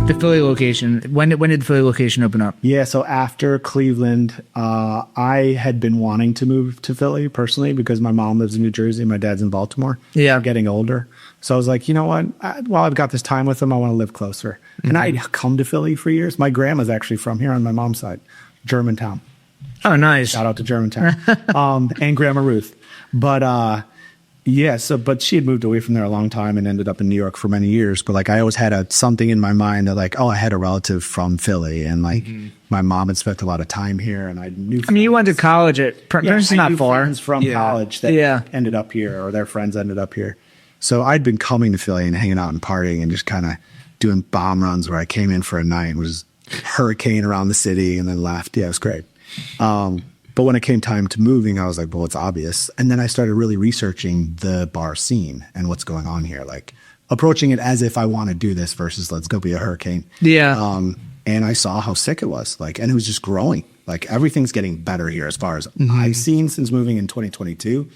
The Philly location. When did the Philly location open up?
Yeah, so after Cleveland, I had been wanting to move to Philly personally because my mom lives in New Jersey and my dad's in Baltimore.
Yeah.
I'm getting older. So I was like, you know what? While I've got this time with them, I want to live closer. Mm-hmm. And I'd come to Philly for years. My grandma's actually from here on my mom's side, Germantown.
Oh, nice.
Shout out to Germantown. And Grandma Ruth. But yeah, but she had moved away from there a long time and ended up in New York for many years. But like, I always had something in my mind that like, oh, I had a relative from Philly, and like my mom had spent a lot of time here, and I knew.
I mean, you went to college at Princeton, not far.
Friends from college that ended up here, or their friends ended up here. So I'd been coming to Philly and hanging out and partying and just kind of doing bomb runs where I came in for a night, was hurricane around the city, and then left. Yeah, it was great. But when it came time to moving, I was like, well, it's obvious. And then I started really researching the bar scene and what's going on here, like approaching it as if I want to do this versus let's go be a hurricane.
Yeah.
And I saw how sick it was, like, and it was just growing. Like, everything's getting better here as far as I've seen since moving in 2022.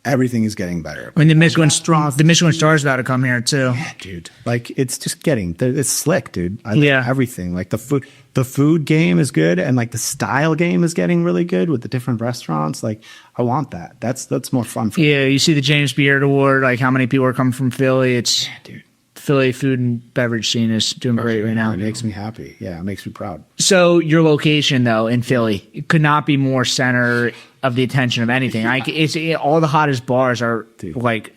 Everything is getting better.
I mean, the Michelin Star's about to come here too.
Yeah, dude. Like, it's just it's slick, dude. Everything. Like, the food game is good, and like the style game is getting really good with the different restaurants. Like, I want that. That's more fun for me.
Yeah, you see the James Beard Award, like how many people are coming from Philly. It's
dude.
Philly food and beverage scene is doing great right now.
It makes me happy. Yeah, it makes me proud.
So your location though in Philly, it could not be more center of the attention of anything. Like all the hottest bars are like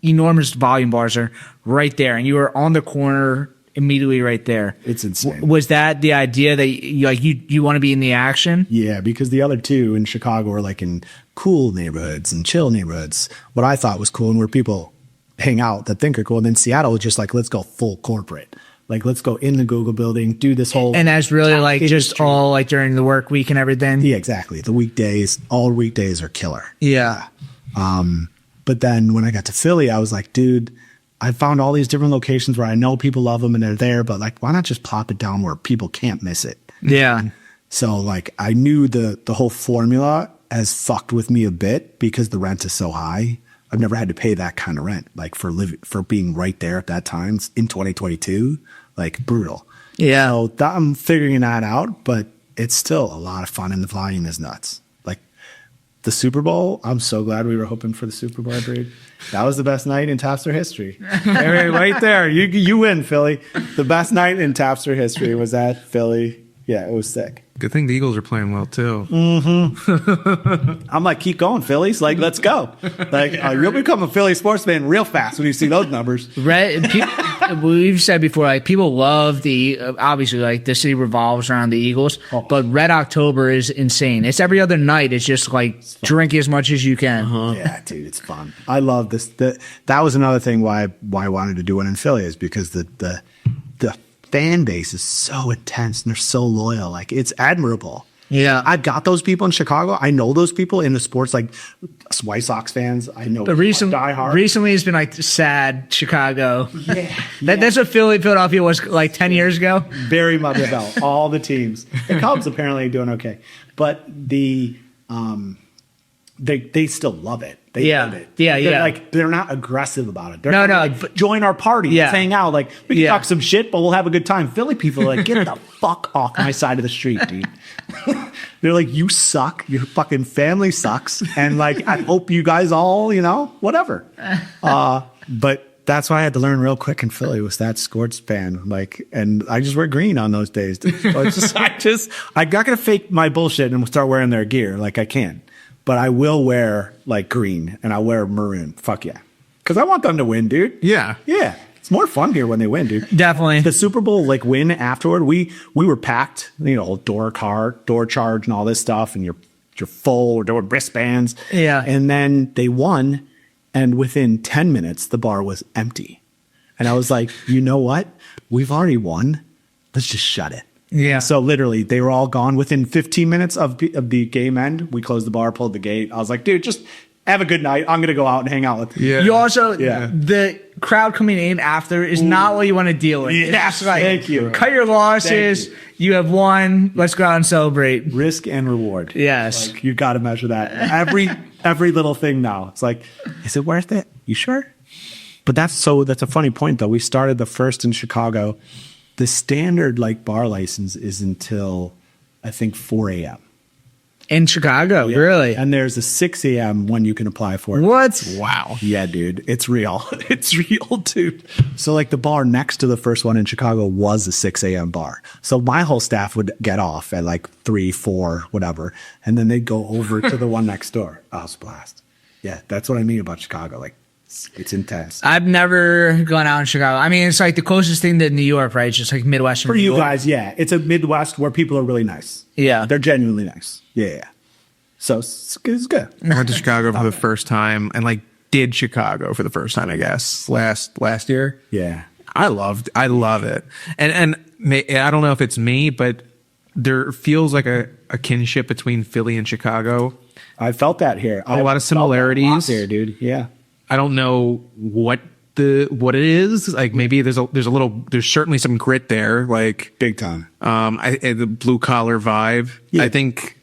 enormous volume bars are right there, and you are on the corner immediately right there.
It's insane.
Was that the idea that you want to be in the action?
Yeah, because the other two in Chicago were like in cool neighborhoods and chill neighborhoods. What I thought was cool and where people hang out that think are cool. And then Seattle was just like, let's go full corporate. Like, let's go in the Google building, do this whole.
And that's really like just all like during the work week and everything.
Yeah, exactly. The weekdays, all weekdays are killer.
Yeah.
But then when I got to Philly, I was like, dude, I found all these different locations where I know people love them and they're there, but like, why not just plop it down where people can't miss it?
Yeah.
So like, I knew the whole formula has fucked with me a bit because the rent is so high. I've never had to pay that kind of rent, like for being right there at that time in 2022, like brutal.
Yeah.
So I'm figuring that out, but it's still a lot of fun and the volume is nuts. Like the Super Bowl, I'm so glad we were hoping for the Super Bowl, dude. That was the best night in Tapster history. Right there. You win, Philly. The best night in Tapster history was at Philly Yeah, it was sick.
Good thing the Eagles are playing well too.
I'm like, keep going, Phillies. Like, let's go. Like, you'll become a Philly sports fan real fast when you see those numbers.
We've said before, like, people love obviously, like, the city revolves around the Eagles, but Red October is insane. It's every other night. It's just like drink as much as you can.
Yeah, dude, it's fun. I love this. That was another thing why I wanted to do it in Philly, is because the fan base is so intense and they're so loyal. Like, it's admirable.
Yeah.
I've got those people in Chicago. I know those people in the sports, like White Sox fans. I know
But recently it's been like sad Chicago.
Yeah.
That's what Philadelphia was like 10 years ago.
Very much about all the teams. The Cubs apparently doing okay. But they still love it. They love it.
Yeah.
Like, they're not aggressive about it. They're
No,
like, join our party.
Yeah.
Let's hang out. Like, we can talk some shit, but we'll have a good time. Philly people are like, get the fuck off my side of the street, dude. They're like, you suck. Your fucking family sucks. And like, I hope you guys all, whatever. But that's why I had to learn real quick in Philly, was that sports fan. Like, and I just wear green on those days. Dude. So it's I'm not going to fake my bullshit and start wearing their gear. Like, I can. But I will wear like green and I'll wear maroon. Fuck yeah. Because I want them to win, dude.
Yeah.
Yeah. It's more fun here when they win, dude.
Definitely.
The Super Bowl like win afterward, we were packed, door charge and all this stuff, and you're full, door wristbands.
Yeah.
And then they won, and within 10 minutes the bar was empty. And I was like, you know what? We've already won. Let's just shut it.
Yeah.
So literally, they were all gone within 15 minutes of the game end. We closed the bar, pulled the gate. I was like, dude, just have a good night. I'm gonna go out and hang out with you.
Yeah.
You also, the crowd coming in after is not what you want to deal with.
Yeah,
It's like,
thank you.
Cut your losses. You have won. Let's go out and celebrate.
Risk and reward.
Yes.
Like, you got to measure that. Every little thing now. It's like, is it worth it? You sure? But that's a funny point though. We started the first in Chicago. The standard like bar license is until I think 4 a.m.
In Chicago, really?
And there's a 6 a.m. when you can apply for it.
What?
Wow. Yeah, dude. It's real. It's real, dude. So like the bar next to the first one in Chicago was a 6 a.m. bar. So my whole staff would get off at like 3, 4, whatever. And then they'd go over to the one next door. Oh, it's a blast. Yeah, that's what I mean about Chicago. Like, it's intense.
I've never gone out in Chicago. I mean, it's like the closest thing to New York, right? It's just like Midwestern.
For you guys, yeah. It's a Midwest where people are really nice.
Yeah.
They're genuinely nice. Yeah. So it's good.
I went to Chicago for the first time and like did Chicago for the first time, I guess, last year.
Yeah.
I love it. And I don't know if it's me, but there feels like a kinship between Philly and Chicago.
I felt that here.
A lot of similarities
here, dude. Yeah.
I don't know what it is. Like maybe there's certainly some grit there, like
Big time.
The blue collar vibe.
Yeah.
I think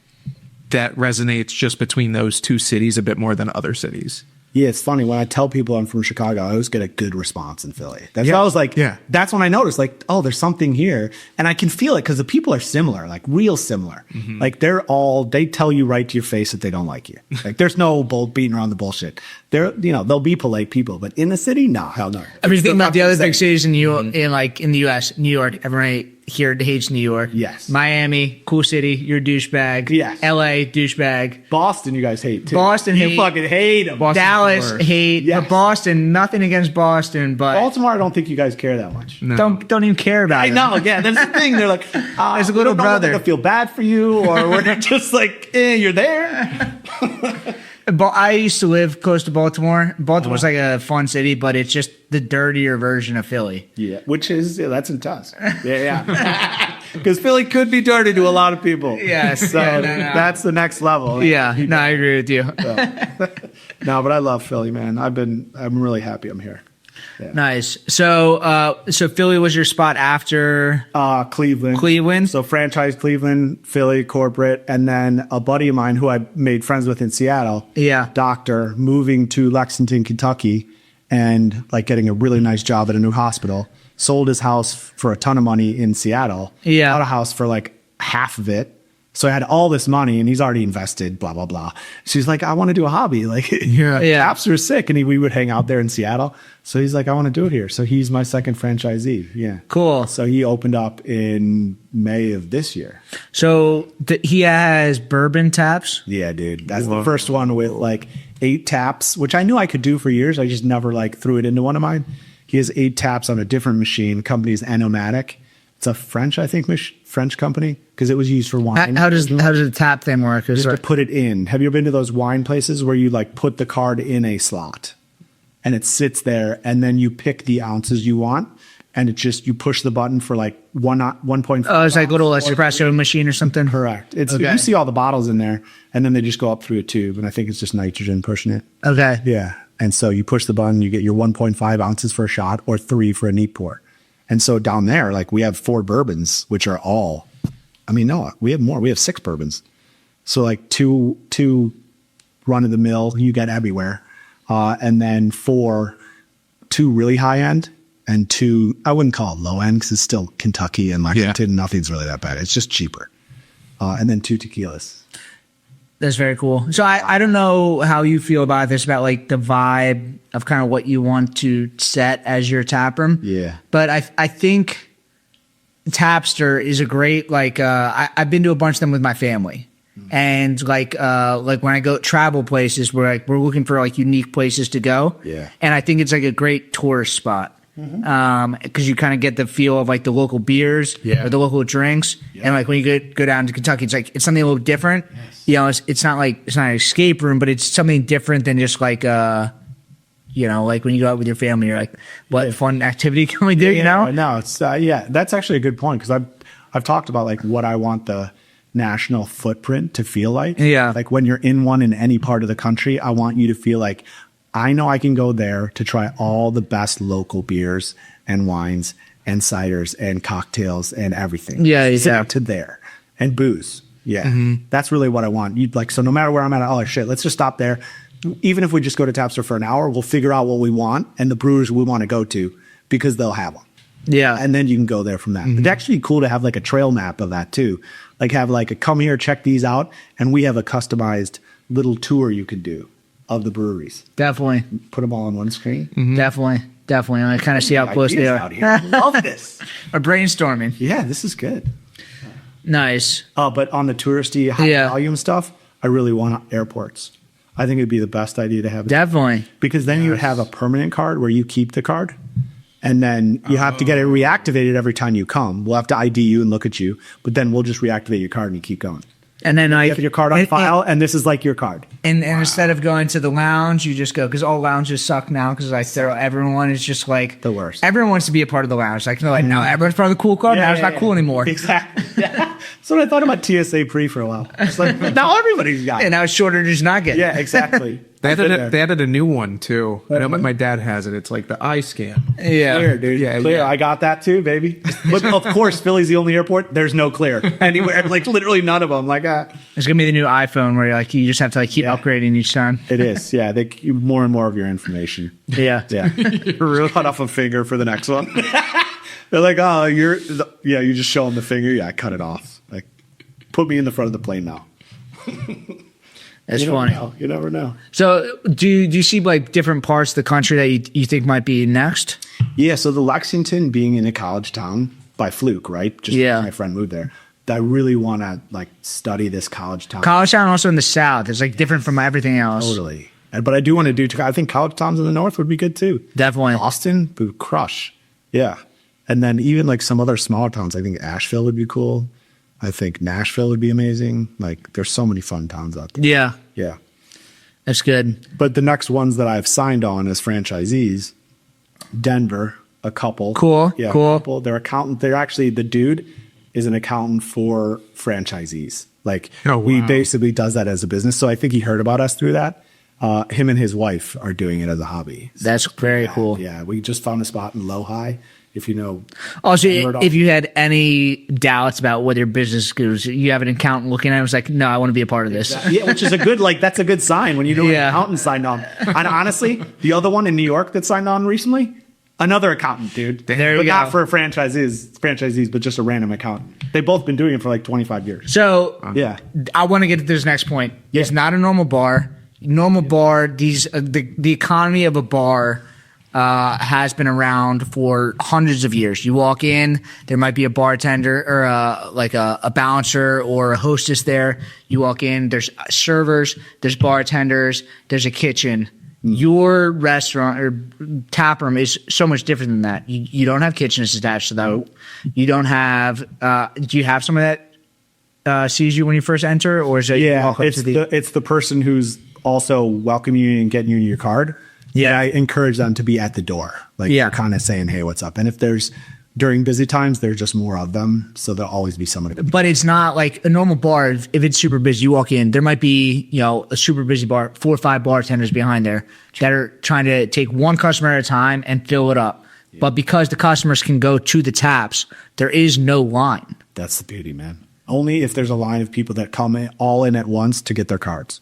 that resonates just between those two cities a bit more than other cities.
Yeah, it's funny. When I tell people I'm from Chicago, I always get a good response in Philly. That's why I was like, that's when I noticed, like, oh, there's something here. And I can feel it because the people are similar, like real similar. Mm-hmm. Like they tell you right to your face that they don't like you. Like there's no beating around the bullshit. They'll be polite people, but in the city, no, hell no.
I mean, think about the other big cities in in the U.S. New York, everyone here hates New York.
Yes.
Miami, cool city, you're a douchebag.
Yes.
L.A., douchebag.
Boston, you guys hate too.
Boston,
you
hate.
fucking hate them.
Dallas, hate.
Yes.
But Boston, nothing against Boston, but
Baltimore, I don't think you guys care that much.
No.
don't even care about it.
I know, yeah, that's the thing. They're like,
As a little brother.
They feel bad for you, or we're just like, you're there.
I used to live close to Baltimore. Baltimore's like a fun city, but it's just the dirtier version of Philly.
Yeah, that's intense. Yeah. Because Philly could be dirty to a lot of people.
Yes.
So that's the next level.
Yeah. No, I agree with you.
No, but I love Philly, man. I'm really happy I'm here. Yeah.
Nice. So Philly was your spot after
Cleveland. So franchise Cleveland, Philly, corporate, and then a buddy of mine who I made friends with in Seattle.
Yeah.
Doctor, moving to Lexington, Kentucky, and like getting a really nice job at a new hospital. Sold his house for a ton of money in Seattle.
Yeah.
Bought a house for like half of it, So I had all this money and he's already invested, blah, blah, blah. She's like, I want to do a hobby. Like,
Yeah.
Tapster is sick. And we would hang out there in Seattle. So he's like, I want to do it here. So he's my second franchisee. Yeah.
Cool.
So he opened up in May of this year.
So he has bourbon taps.
Yeah, dude. That's the first one with like 8 taps, which I knew I could do for years. I just never like threw it into one of mine. He has 8 taps on a different machine. Company's Enomatic. It's a French, I think, French company because it was used for wine.
How does the tap thing work?
Just to put it in. Have you ever been to those wine places where you like put the card in a slot and it sits there and then you pick the ounces you want and it just, you push the button for like 1.5.
Oh, it's like a little espresso machine or something?
Correct. It's
Okay.
You see all the bottles in there and then they just go up through a tube and I think it's just nitrogen pushing it.
Okay.
Yeah. And so you push the button, you get your 1.5 ounces for a shot or 3 for a neat pour. And so down there, like we have 4 bourbons, which are all, I mean, no, we have more. We have 6 bourbons. So like two run of the mill, you get everywhere. And then 2 really high end and 2, I wouldn't call it low end because it's still Kentucky and Lexington. Nothing's really that bad. It's just cheaper. And then 2 tequilas.
That's very cool. So I don't know how you feel about this, about like the vibe of kind of what you want to set as your tap room.
Yeah.
But I think Tapster is a great, like, I've been to a bunch of them with my family. And like when I go travel places where we're looking for like unique places to go.
Yeah.
And I think it's like a great tourist spot. Because you kind of get the feel of like the local beers or the local drinks, and like when you go down to Kentucky, it's something a little different. You know, it's not an escape room, but it's something different than just like like when you go out with your family, you're like, what fun activity can we do? You know?
No, it's that's actually a good point because I've talked about like what I want the national footprint to feel like.
Yeah.
Like when you're in one in any part of the country, I want you to feel like I know I can go there to try all the best local beers and wines and ciders and cocktails and everything.
Yeah.
To there and booze. Yeah. That's really what I want. You'd like, so no matter where I'm at, oh shit, let's just stop there. Even if we just go to Tapster for an hour, we'll figure out what we want and the brewers we want to go to because they'll have them.
Yeah.
And then you can go there from that. It's actually cool to have like a trail map of that too. Like have like a come here, check these out. And we have a customized little tour you could do of the breweries.
Definitely.
Put them all on one screen.
Definitely. I kind of see how close they are.
Out here. I love this.
Or brainstorming.
Yeah, this is good.
Nice.
But on the touristy high volume stuff, I really want airports. I think it'd be the best idea to have.
Definitely.
Because then you would have a permanent card where you keep the card. And then you have to get it reactivated every time you come. We'll have to ID you and look at you, but then we'll just reactivate your card and you keep going.
And then
You have your card on file, and this is like your card.
And instead of going to the lounge, you just go, because all lounges suck now, because everyone is just like
The worst.
Everyone wants to be a part of the lounge. Like, they're like, no, everyone's part of the cool club. Now it's not cool anymore.
Exactly. That's what I thought about TSA Pre for a while. It's like, now everybody's got it.
And now it's shorter to just not get it.
Yeah, exactly.
They added a new one too. I know my dad has it. It's like the eye scan.
Yeah.
Clear, dude.
Yeah,
Clear.
yeah.
I got that too, baby. But of course, Philly's the only airport. There's no Clear anywhere. Like literally none of them. Like
It's going to be the new iPhone where you just have to keep upgrading each time.
it is. Yeah, they keep more and more of your information.
Yeah.
Yeah, really cut off a finger for the next one. They're like, oh, you just show them the finger. Yeah, I cut it off. Like, put me in the front of the plane now.
That's
You never
funny.
know. You never know.
So do you see like different parts of the country that you think might be next?
Yeah, so the Lexington being in a college town by fluke, right? Just my friend moved there. I really want to like study this college town.
College town also in the South. It's like different from everything else.
Totally. But I do want to do, I think college towns in the North would be good too.
Definitely.
Austin would crush. Yeah. And then even like some other smaller towns, I think Asheville would be cool. I think Nashville would be amazing. Like there's so many fun towns out there.
Yeah.
Yeah.
That's good.
But the next ones that I've signed on as franchisees, Denver, a couple.
Cool.
Yeah,
Cool.
A couple. They're accountant. They're actually, the dude is an accountant for franchisees. Like he basically does that as a business. So I think he heard about us through that. Him and his wife are doing it as a hobby.
That's very cool.
Yeah. We just found a spot in Lohi. If you know.
Also, if you had any doubts about whether your business goes, you have an accountant looking at it, it was like, no, I want to be a part of this.
Yeah, which is a good, like, that's a good sign when you know an accountant signed on. And honestly, the other one in New York that signed on recently, Another accountant, dude.
There
but
you
not
go.
for franchisees, but just a random accountant. They've both been doing it for like 25 years.
So
Yeah.
I want to get to this next point. It's not a normal bar. Normal bar, the economy of a bar has been around for hundreds of years. You walk in, there might be a bartender or a bouncer or a hostess there. You walk in, there's servers, there's bartenders, there's a kitchen. Your restaurant or tap room is so much different than that. You don't have kitchens attached to that. You don't have. Do you have someone that sees you when you first enter, or is it?
Yeah, it's the person who's also welcoming you and getting you your card.
Yeah.
And I encourage them to be at the door, like kind of saying, "Hey, what's up?" And if there's during busy times, there's just more of them, so there'll always be somebody.
But it's not like a normal bar. If it's super busy, you walk in, there might be, a super busy bar, 4 or 5 bartenders behind there that are trying to take one customer at a time and fill it up. Yeah. But because the customers can go to the taps, there is no line.
That's the beauty, man. Only if there's a line of people that come all in at once to get their cards.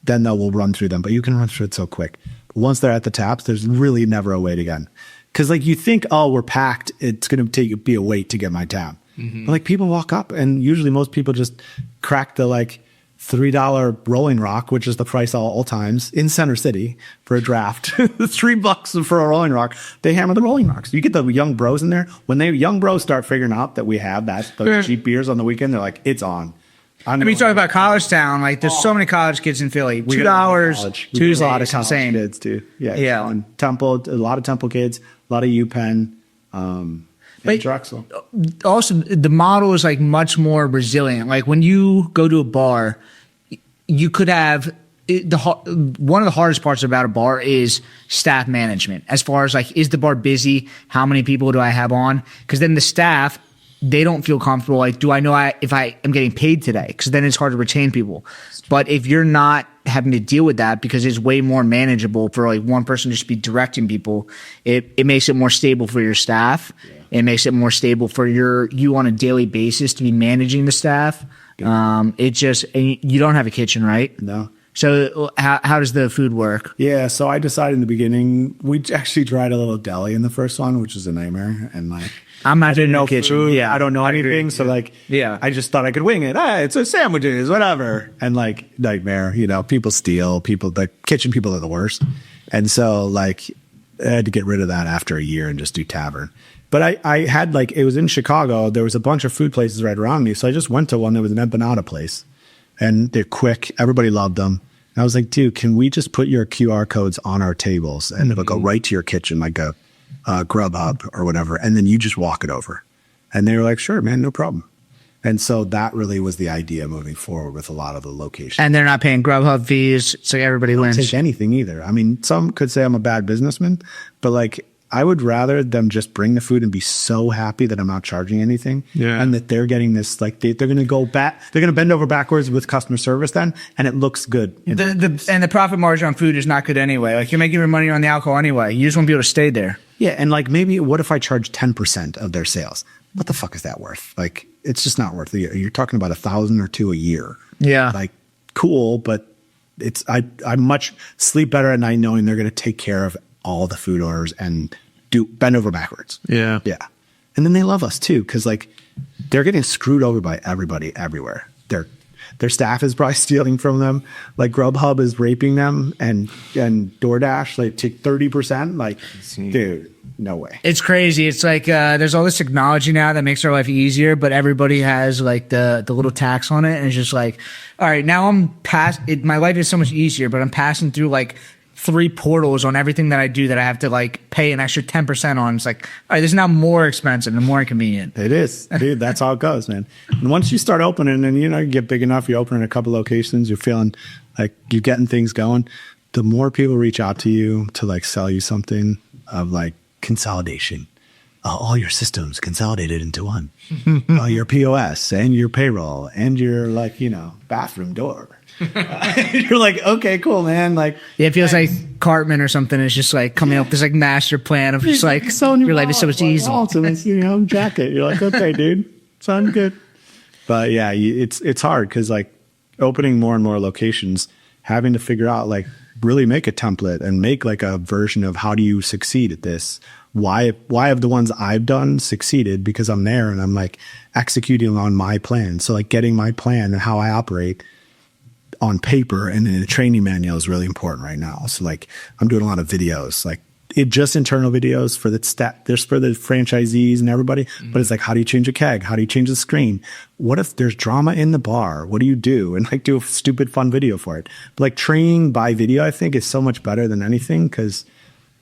Then we'll run through them, but you can run through it so quick. Once they're at the taps, there's really never a wait again. Because like you think, oh, we're packed. It's going to be a wait to get my tab. Mm-hmm. But like people walk up, and usually most people just crack the like $3 Rolling Rock, which is the price all times in Center City for a draft. $3 for a Rolling Rock. They hammer the Rolling Rocks. You get the young bros in there. When young bros start figuring out that we have those cheap beers on the weekend, they're like, it's on.
I mean, you talk about college town. Like, there's so many college kids in Philly. $2, Tuesday,
a lot of college
insane.
kids too. Yeah. Temple, a lot of Temple kids, a lot of UPenn, and Drexel.
Also, the model is like much more resilient. Like when you go to a bar, you could have one of the hardest parts about a bar is staff management. As far as like, is the bar busy? How many people do I have on? Because then the staff, they don't feel comfortable. Like, do I know if I am getting paid today? Because then it's hard to retain people. But if you're not having to deal with that, because it's way more manageable for like one person to just be directing people, it makes it more stable for your staff. Yeah. It makes it more stable for you on a daily basis to be managing the staff. Yeah. You don't have a kitchen, right?
No.
So how does the food work?
Yeah, so I decided in the beginning, we actually tried a little deli in the first one, which was a nightmare. And like,
I'm not doing
no
kitchen.
Food.
Yeah,
I don't know anything. So like, I just thought I could wing it. It's a sandwiches, whatever. And like nightmare, people steal. The kitchen people are the worst. And so like, I had to get rid of that after a year and just do tavern. But I had like, it was in Chicago. There was a bunch of food places right around me. So I just went to one that was an empanada place. And they're quick. Everybody loved them. And I was like, dude, can we just put your QR codes on our tables and it'll go right to your kitchen like a Grubhub or whatever. And then you just walk it over. And they were like, sure, man, no problem. And so that really was the idea moving forward with a lot of the locations.
And they're not paying Grubhub fees. So everybody wins.
Don't take anything either. I mean, some could say I'm a bad businessman, but like, I would rather them just bring the food and be so happy that I'm not charging anything. Yeah. And that they're getting this, like, they're going to go back, they're going to bend over backwards with customer service then, and it looks good.
And the profit margin on food is not good anyway. Like, you're making your money on the alcohol anyway. You just want to be able to stay there.
Yeah. And like, maybe what if I charge 10% of their sales? What the fuck is that worth? Like, it's just not worth it. You're talking about $1,000 or $2,000 a year.
Yeah.
Like, cool, but I much sleep better at night knowing they're going to take care of all the food orders and bend over backwards.
Yeah.
Yeah. And then they love us too, because like they're getting screwed over by everybody everywhere. Their staff is probably stealing from them. Like Grubhub is raping them, and DoorDash like take 30%. Like, dude, no way.
It's crazy. It's like there's all this technology now that makes our life easier, but everybody has like the little tax on it, and it's just like, all right, now I'm past it. My life is so much easier, but I'm passing through like 3 portals on everything that I do that I have to like pay an extra 10% on. It's like, all right, this is now more expensive and more inconvenient.
It is, dude. That's how it goes, man. And once you start opening and you get big enough, you open in a couple locations, you're feeling like you're getting things going. The more people reach out to you to like sell you something of like consolidation. All your systems consolidated into one. Your POS and your payroll and your like, bathroom door. You're like, okay, cool, man. Like,
yeah, it feels like Cartman or something is just like coming up with this like master plan of just like your life is so much easier.
Awesome, jacket. You're like, okay, dude, sounds good. But yeah, it's hard because like opening more and more locations, having to figure out like really make a template and make like a version of how do you succeed at this. why have the ones I've done succeeded? Because I'm there and I'm like executing on my plan. So like getting my plan and how I operate on paper and in a training manual is really important right now. So like I'm doing a lot of videos, like just internal videos for there's for the franchisees and everybody, but it's like, how do you change a keg? How do you change the screen? What if there's drama in the bar? What do you do? And like do a stupid fun video for it. But like training by video, I think is so much better than anything, because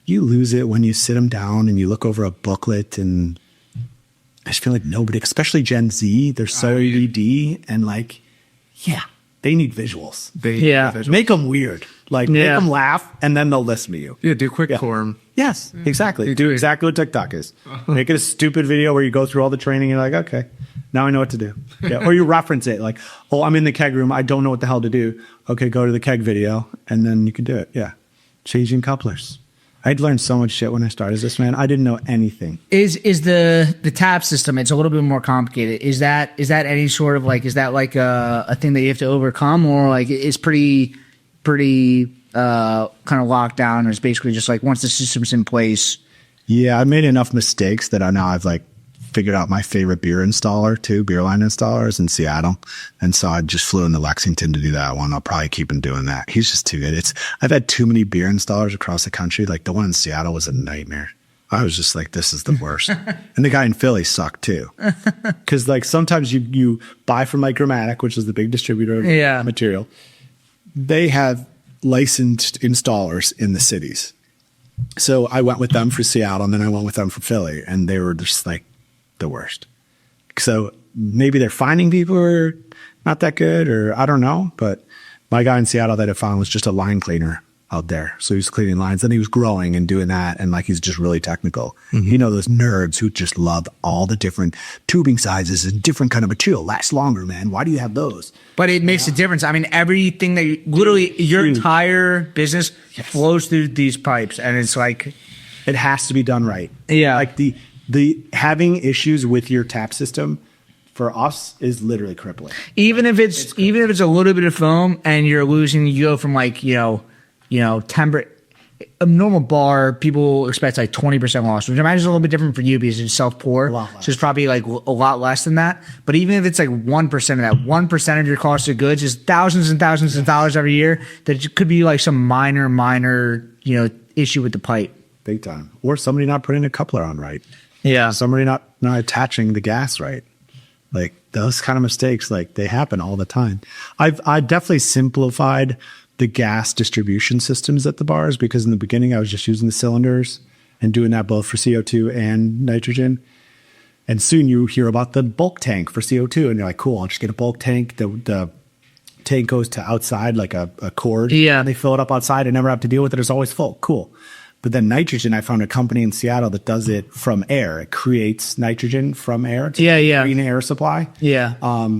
you lose it when you sit them down and you look over a booklet, and I just feel like nobody, especially Gen Z, they're so ADD and like, they need visuals. Make them weird. Like make them laugh and then they'll listen to you.
Yeah, do quick form.
Yes, exactly. Do exactly what TikTok is. Make it a stupid video where you go through all the training and you're like, okay, now I know what to do. Yeah. Or you reference it like, oh, I'm in the keg room. I don't know what the hell to do. Okay, go to the keg video and then you can do it. Yeah. Changing couplers. I'd learned so much shit when I started this, man. I didn't know anything.
Is the tap system? It's a little bit more complicated. Is that any sort of like, is that like a thing that you have to overcome, or like it's pretty kind of locked down? Or it's basically just like once the system's in place.
Yeah, I made enough mistakes that now I've like figured out my favorite beer line installer is in Seattle. And so I just flew into Lexington to do that one. I'll probably keep him doing that. He's just too good. I've had too many beer installers across the country. Like the one in Seattle was a nightmare. I was just like, this is the worst. And the guy in Philly sucked too. Cause like sometimes you buy from like Grammatic, which is the big distributor of material. They have licensed installers in the cities. So I went with them for Seattle and then I went with them for Philly, and they were just like the worst. So maybe they're finding people who are not that good, or I don't know. But my guy in Seattle that I found was just a line cleaner out there. So he was cleaning lines and he was growing and doing that. And like, he's just really technical. Mm-hmm. You know, those nerds who just love all the different tubing sizes and different kind of material lasts longer, man. Why do you have those?
But it makes a difference. I mean, everything that literally your entire business flows through these pipes, and it's like,
it has to be done right.
Yeah.
Like the having issues with your tap system for us is literally crippling.
Even if it's a little bit of foam and you're losing, you go from like, temper. A normal bar, people expect like 20% loss, which I imagine is a little bit different for you because it's self-pour. So it's probably like a lot less than that. But even if it's like 1% of that, 1% of your cost of goods is thousands and thousands of dollars every year. That could be like some minor, issue with the pipe.
Big time. Or somebody not putting a coupler on right.
Yeah.
Somebody not attaching the gas right. Like those kind of mistakes, like they happen all the time. I definitely simplified the gas distribution systems at the bars, because in the beginning I was just using the cylinders and doing that both for CO2 and nitrogen. And soon you hear about the bulk tank for CO2 and you're like, cool, I'll just get a bulk tank. The tank goes to outside like a cord.
Yeah.
And they fill it up outside and never have to deal with it. It's always full. Cool. But then nitrogen, I found a company in Seattle that does it from air. It creates nitrogen from air. It's green air supply.
Yeah.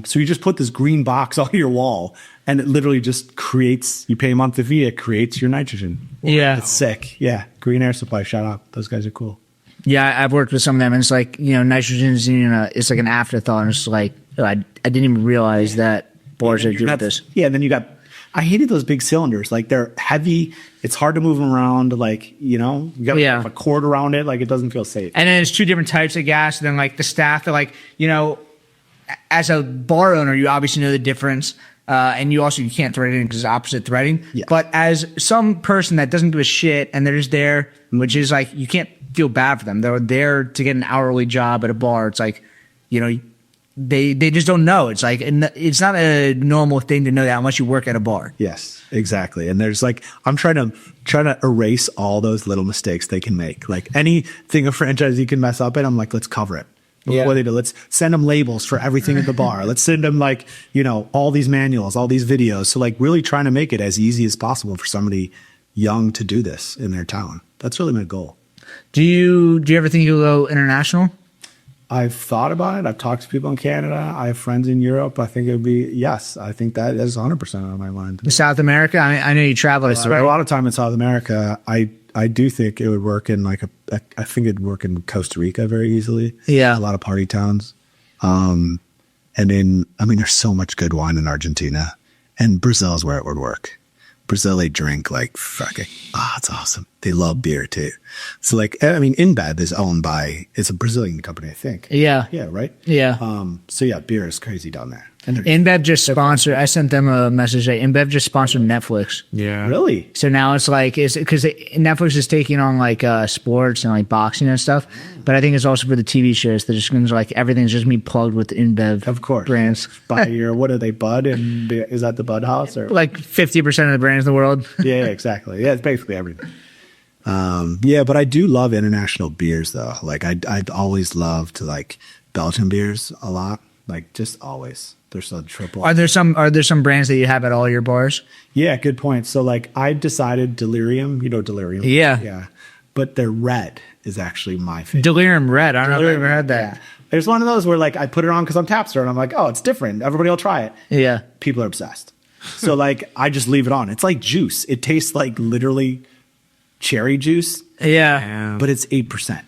So you just put this green box on your wall and it literally just creates, you pay a monthly fee, it creates your nitrogen.
Yeah.
It's sick. Yeah. Green air supply. Shout out. Those guys are cool.
Yeah. I've worked with some of them, and it's like, nitrogen is, it's like an afterthought. And it's like, I didn't even realize that bars are doing this.
Yeah. And then I hated those big cylinders. Like they're heavy. It's hard to move them around. Like, you got to have a cord around it. Like it doesn't feel safe.
And then there's two different types of gas. And then like the staff, they're like, as a bar owner, you obviously know the difference. And you can't thread it in because it's opposite threading.
Yeah.
But as some person that doesn't give a shit and they're just there, which is like, you can't feel bad for them. They're there to get an hourly job at a bar. It's like, they just don't know. It's like, it's not a normal thing to know that unless you work at a bar.
Yes, exactly. And there's like, I'm trying to erase all those little mistakes they can make. Like anything a franchisee can mess up in, I'm like, let's cover it. What they do, let's send them labels for everything at the bar. Let's send them like, all these manuals, all these videos. So like really trying to make it as easy as possible for somebody young to do this in their town. That's really my goal.
Do you ever think you'll go international?
I've thought about it. I've talked to people in Canada. I have friends in Europe. I think it would be, yes. I think that is 100% on my mind.
South America? I know you travel.
I spent a lot of time in South America. I do think it would work in I think it'd work in Costa Rica very easily.
Yeah.
A lot of party towns. And there's so much good wine in Argentina. And Brazil is where it would work. Brazil, they drink like fucking, it's awesome. They love beer too. So like, I mean, InBev is owned by, it's a Brazilian company, I think.
Yeah.
Yeah, right?
Yeah.
So yeah, beer is crazy down there. And
InBev just sponsored. I sent them a message that InBev just sponsored Netflix.
Yeah.
really?
So now it's like, it's because Netflix is taking on like sports and like boxing and stuff. But I think it's also for the TV shows. They're just going to like, everything's just be plugged with InBev.
Of course.
Brands.
By your, what are they, Bud? And is that the Bud House? Or?
Like 50% of the brands in the world.
Yeah, exactly. Yeah, it's basically everything. Yeah, but I do love international beers though. Like I'd always loved like Belgian beers a lot. Like just always. They're so triple.
Are there some brands that you have at all your bars?
Yeah, good point. So like I decided Delirium, you know Delirium.
Yeah.
Yeah. But their red is actually my favorite.
Delirium Red. I don't know if I've ever had that.
Yeah. There's one of those where like I put it on because I'm Tapster and I'm like, oh, it's different. Everybody will try it.
Yeah.
People are obsessed. So like I just leave it on. It's like juice. It tastes like literally cherry juice,
Yeah.
but it's 8%.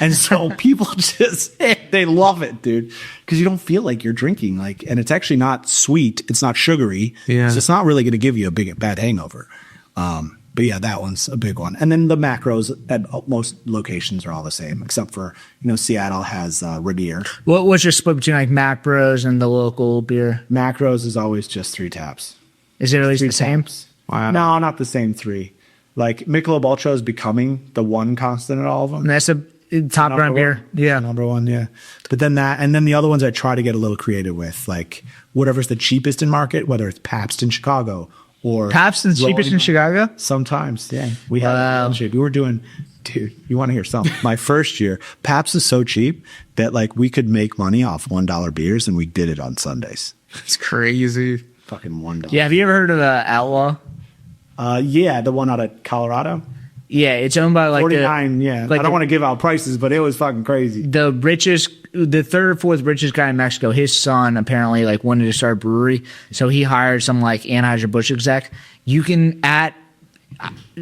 And so people just, they love it, dude. Because you don't feel like you're drinking. Like, and it's actually not sweet. It's not sugary.
Yeah.
So it's not really going to give you a bad hangover. But yeah, that one's a big one. And then the macros at most locations are all the same, except for, Seattle has Rainier.
What's your split between like Mac Bros and the local beer?
Macros is always just 3 taps.
Is it at least the same?
Wow.
No, not the same 3. Like Michelob Ultra is becoming the one constant at all of them.
And that's a top brand beer. Yeah.
Number one, yeah. But then and then the other ones I try to get a little creative with, like whatever's the cheapest in market, whether it's Pabst in Chicago or
Pabst is cheapest in Chicago?
Sometimes, yeah. We had
Wow.
we were doing, dude, you want to hear something? My first year, Pabst is so cheap that like we could make money off $1 beers, and we did it on Sundays.
It's crazy.
Fucking $1.
Yeah. Have you ever heard of Outlaw?
Yeah, the one out of Colorado.
Yeah. It's owned by like
49, yeah.
like
I don't want to give out prices, but it was fucking crazy.
the third or fourth richest guy in Mexico. His son apparently like wanted to start a brewery. So he hired some like Anheuser-Busch exec. You can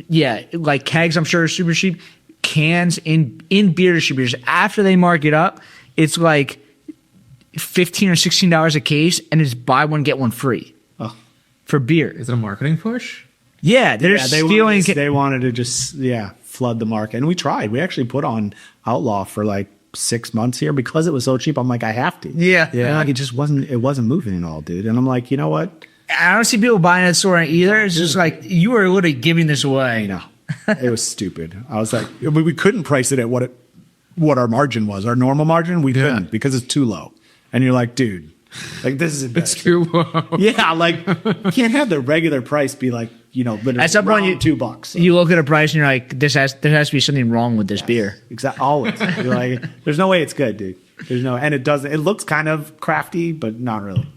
like kegs, I'm sure are super cheap. Cans in beer distributors, after they mark it up, it's like $15 or $16 a case, and it's buy one, get one free.
Oh.
For beer.
Is it a marketing push?
Yeah, they're stealing.
They wanted to just flood the market, and we tried. We actually put on Outlaw for like 6 months here because it was so cheap. I'm like, I have to.
Yeah.
And like it wasn't moving at all, dude. And I'm like, you know what?
I don't see people buying at the store either. It's just like you are literally giving this away.
No, it was stupid. I was like, we couldn't price it at what our margin was. Our normal margin, we couldn't because it's too low. And you're like, dude, like this is
It's too low.
yeah, like you can't have the regular price be like,
At some point,
$2.
You look at a price and you're like, there has to be something wrong with this beer.
Exactly. Always. You're like, there's no way it's good, dude. And it doesn't. It looks kind of crafty, but not really.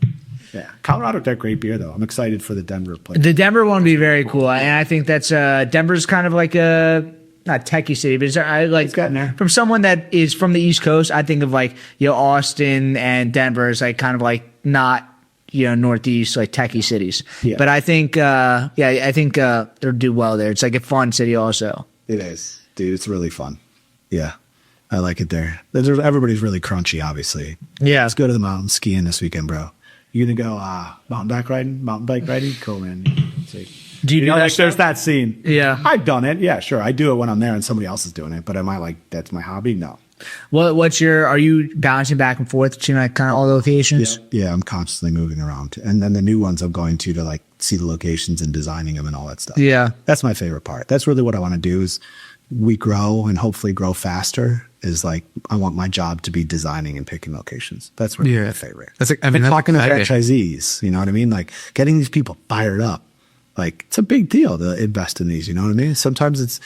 Yeah, Colorado got great beer though. I'm excited for the Denver place.
The Denver one would be very cool, and I think that's Denver's kind of like a not techie city, but
It's gotten there.
From someone that is from the East Coast, I think of like Austin and Denver as like kind of like not Northeast like techie cities.
Yeah.
But I think they'll do well there. It's like a fun city also.
It is, dude. It's really fun. Yeah, I like it there. Everybody's really crunchy, obviously.
Yeah.
Let's go to the mountains skiing this weekend, bro. You gonna go mountain bike riding? Cool, man. See.
Do you do that
like, there's
stuff?
that scene.
Yeah.
I've done it. Yeah, sure. I do it when I'm there and somebody else is doing it. But am I like that's my hobby? No.
Are you bouncing back and forth between like kind of all the locations?
Yeah, I'm constantly moving around, and then the new ones I'm going to like see the locations and designing them and all that stuff.
Yeah.
That's my favorite part. That's really what I want to do is we grow and hopefully grow faster. Is like I want my job to be designing and picking locations. That's really my favorite.
That's like,
and
that's
talking to
exciting.
franchisees. You know what I mean? Like getting these people fired up. Like it's a big deal to invest in these. You know what I mean? Sometimes it's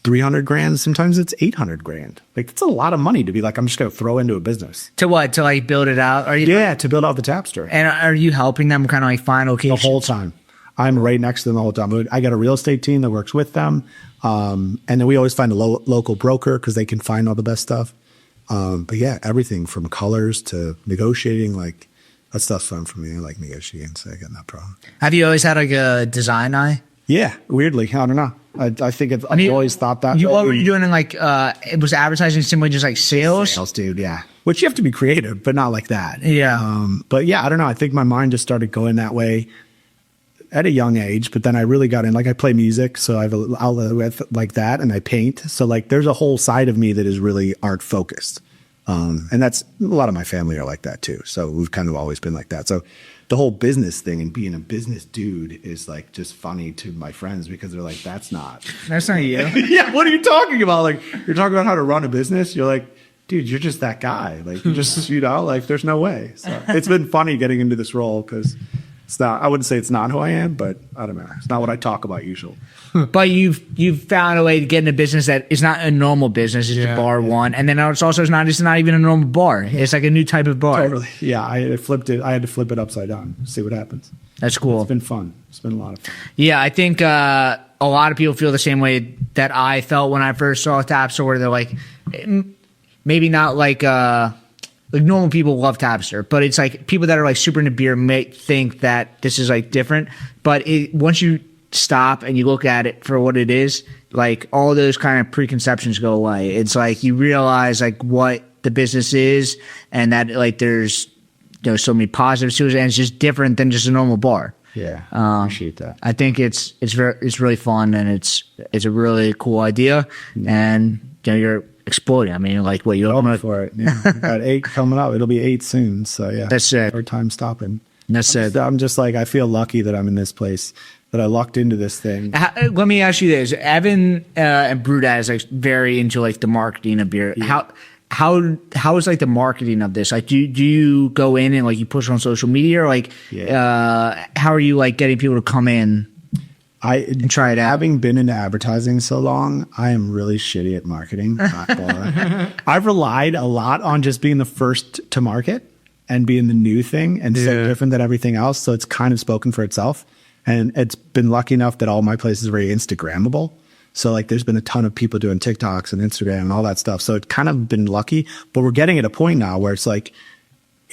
$300,000. Sometimes it's $800,000. Like that's a lot of money to be like I'm just going to throw into a business.
To what? To like build it out? Are you?
Yeah, to build out the Tapster.
And are you helping them kind of like find
The
locations?
whole time. I'm right next to them the whole time. I got a real estate team that works with them. And then we always find a local broker because they can find all the best stuff. But yeah, everything from colors to negotiating, like that stuff's fun for me. I like negotiating, so I got no problem.
Have you always had like a design eye?
Yeah, weirdly. I don't know. I think I've always thought that.
What were you doing in like, it was advertising simply just like sales?
Sales, dude, yeah. Which you have to be creative, but not like that.
Yeah.
But yeah, I don't know. I think my mind just started going that way at a young age, but then I really got in, like I play music. So I have an outlet with like that, and I paint. So like there's a whole side of me that is really art focused. And that's a lot of my family are like that too. So we've kind of always been like that. So the whole business thing and being a business dude is like just funny to my friends because they're like, that's not
you.
yeah. What are you talking about? Like you're talking about how to run a business. You're like, dude, you're just that guy. Like you just, like there's no way. So it's been funny getting into this role because it's not, I wouldn't say it's not who I am, but I don't know. It's not what I talk about usually.
But you've found a way to get in a business that is not a normal business. It's a bar one, and then it's not even a normal bar. It's like a new type of bar.
Totally. Yeah, I had to flip it upside down. See what happens.
That's cool.
It's been fun. It's been a lot of fun.
Yeah, I think a lot of people feel the same way that I felt when I first saw Tapster, where they're like, maybe not like normal people love Tapster, but it's like people that are like super into beer may think that this is like different. But once you stop and you look at it for what it is, like all those kind of preconceptions go away. It's like you realize like what the business is, and that like there's so many positives to it, and it's just different than just a normal bar.
Yeah, appreciate that.
I think it's really fun, and it's a really cool idea, and you're exploding. I mean, like what you're
going for it. Yeah. Got 8 coming up. It'll be 8 soon. So yeah,
that's it.
Our time stopping.
That's it.
I'm just like, I feel lucky that I'm in this place, that I lucked into this thing.
Let me ask you this: Evan and Brewdad is like very into like the marketing of beer. Yeah. How is like the marketing of this? Like, do you go in and like you push on social media, or like how are you like getting people to come in? And try it out.
Having been into advertising so long, I am really shitty at marketing. I've relied a lot on just being the first to market and being the new thing and so different than everything else. So it's kind of spoken for itself. And it's been lucky enough that all my places are very Instagrammable. So like there's been a ton of people doing TikToks and Instagram and all that stuff. So it's kind of been lucky. But we're getting at a point now where it's like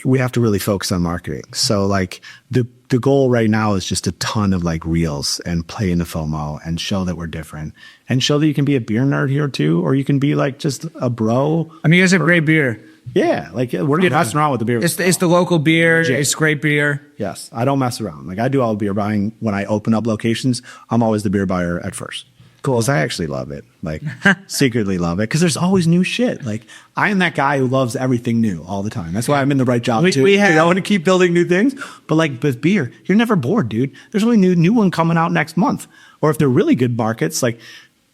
we have to really focus on marketing. So like the goal right now is just a ton of like reels and play in the FOMO and show that we're different and show that you can be a beer nerd here too, or you can be like just a bro.
I mean, you guys have great beer.
Yeah, like we're not messing around with the beer.
It's the local beer. It's great beer.
Yes, I don't mess around. Like I do all the beer buying when I open up locations. I'm always the beer buyer at first. Cool. Because I actually love it, like secretly love it, because there's always new shit. Like I am that guy who loves everything new all the time. That's why I'm in the right job too. I want to keep building new things. But like with beer, you're never bored, dude. There's only new one coming out next month. Or if they're really good markets, like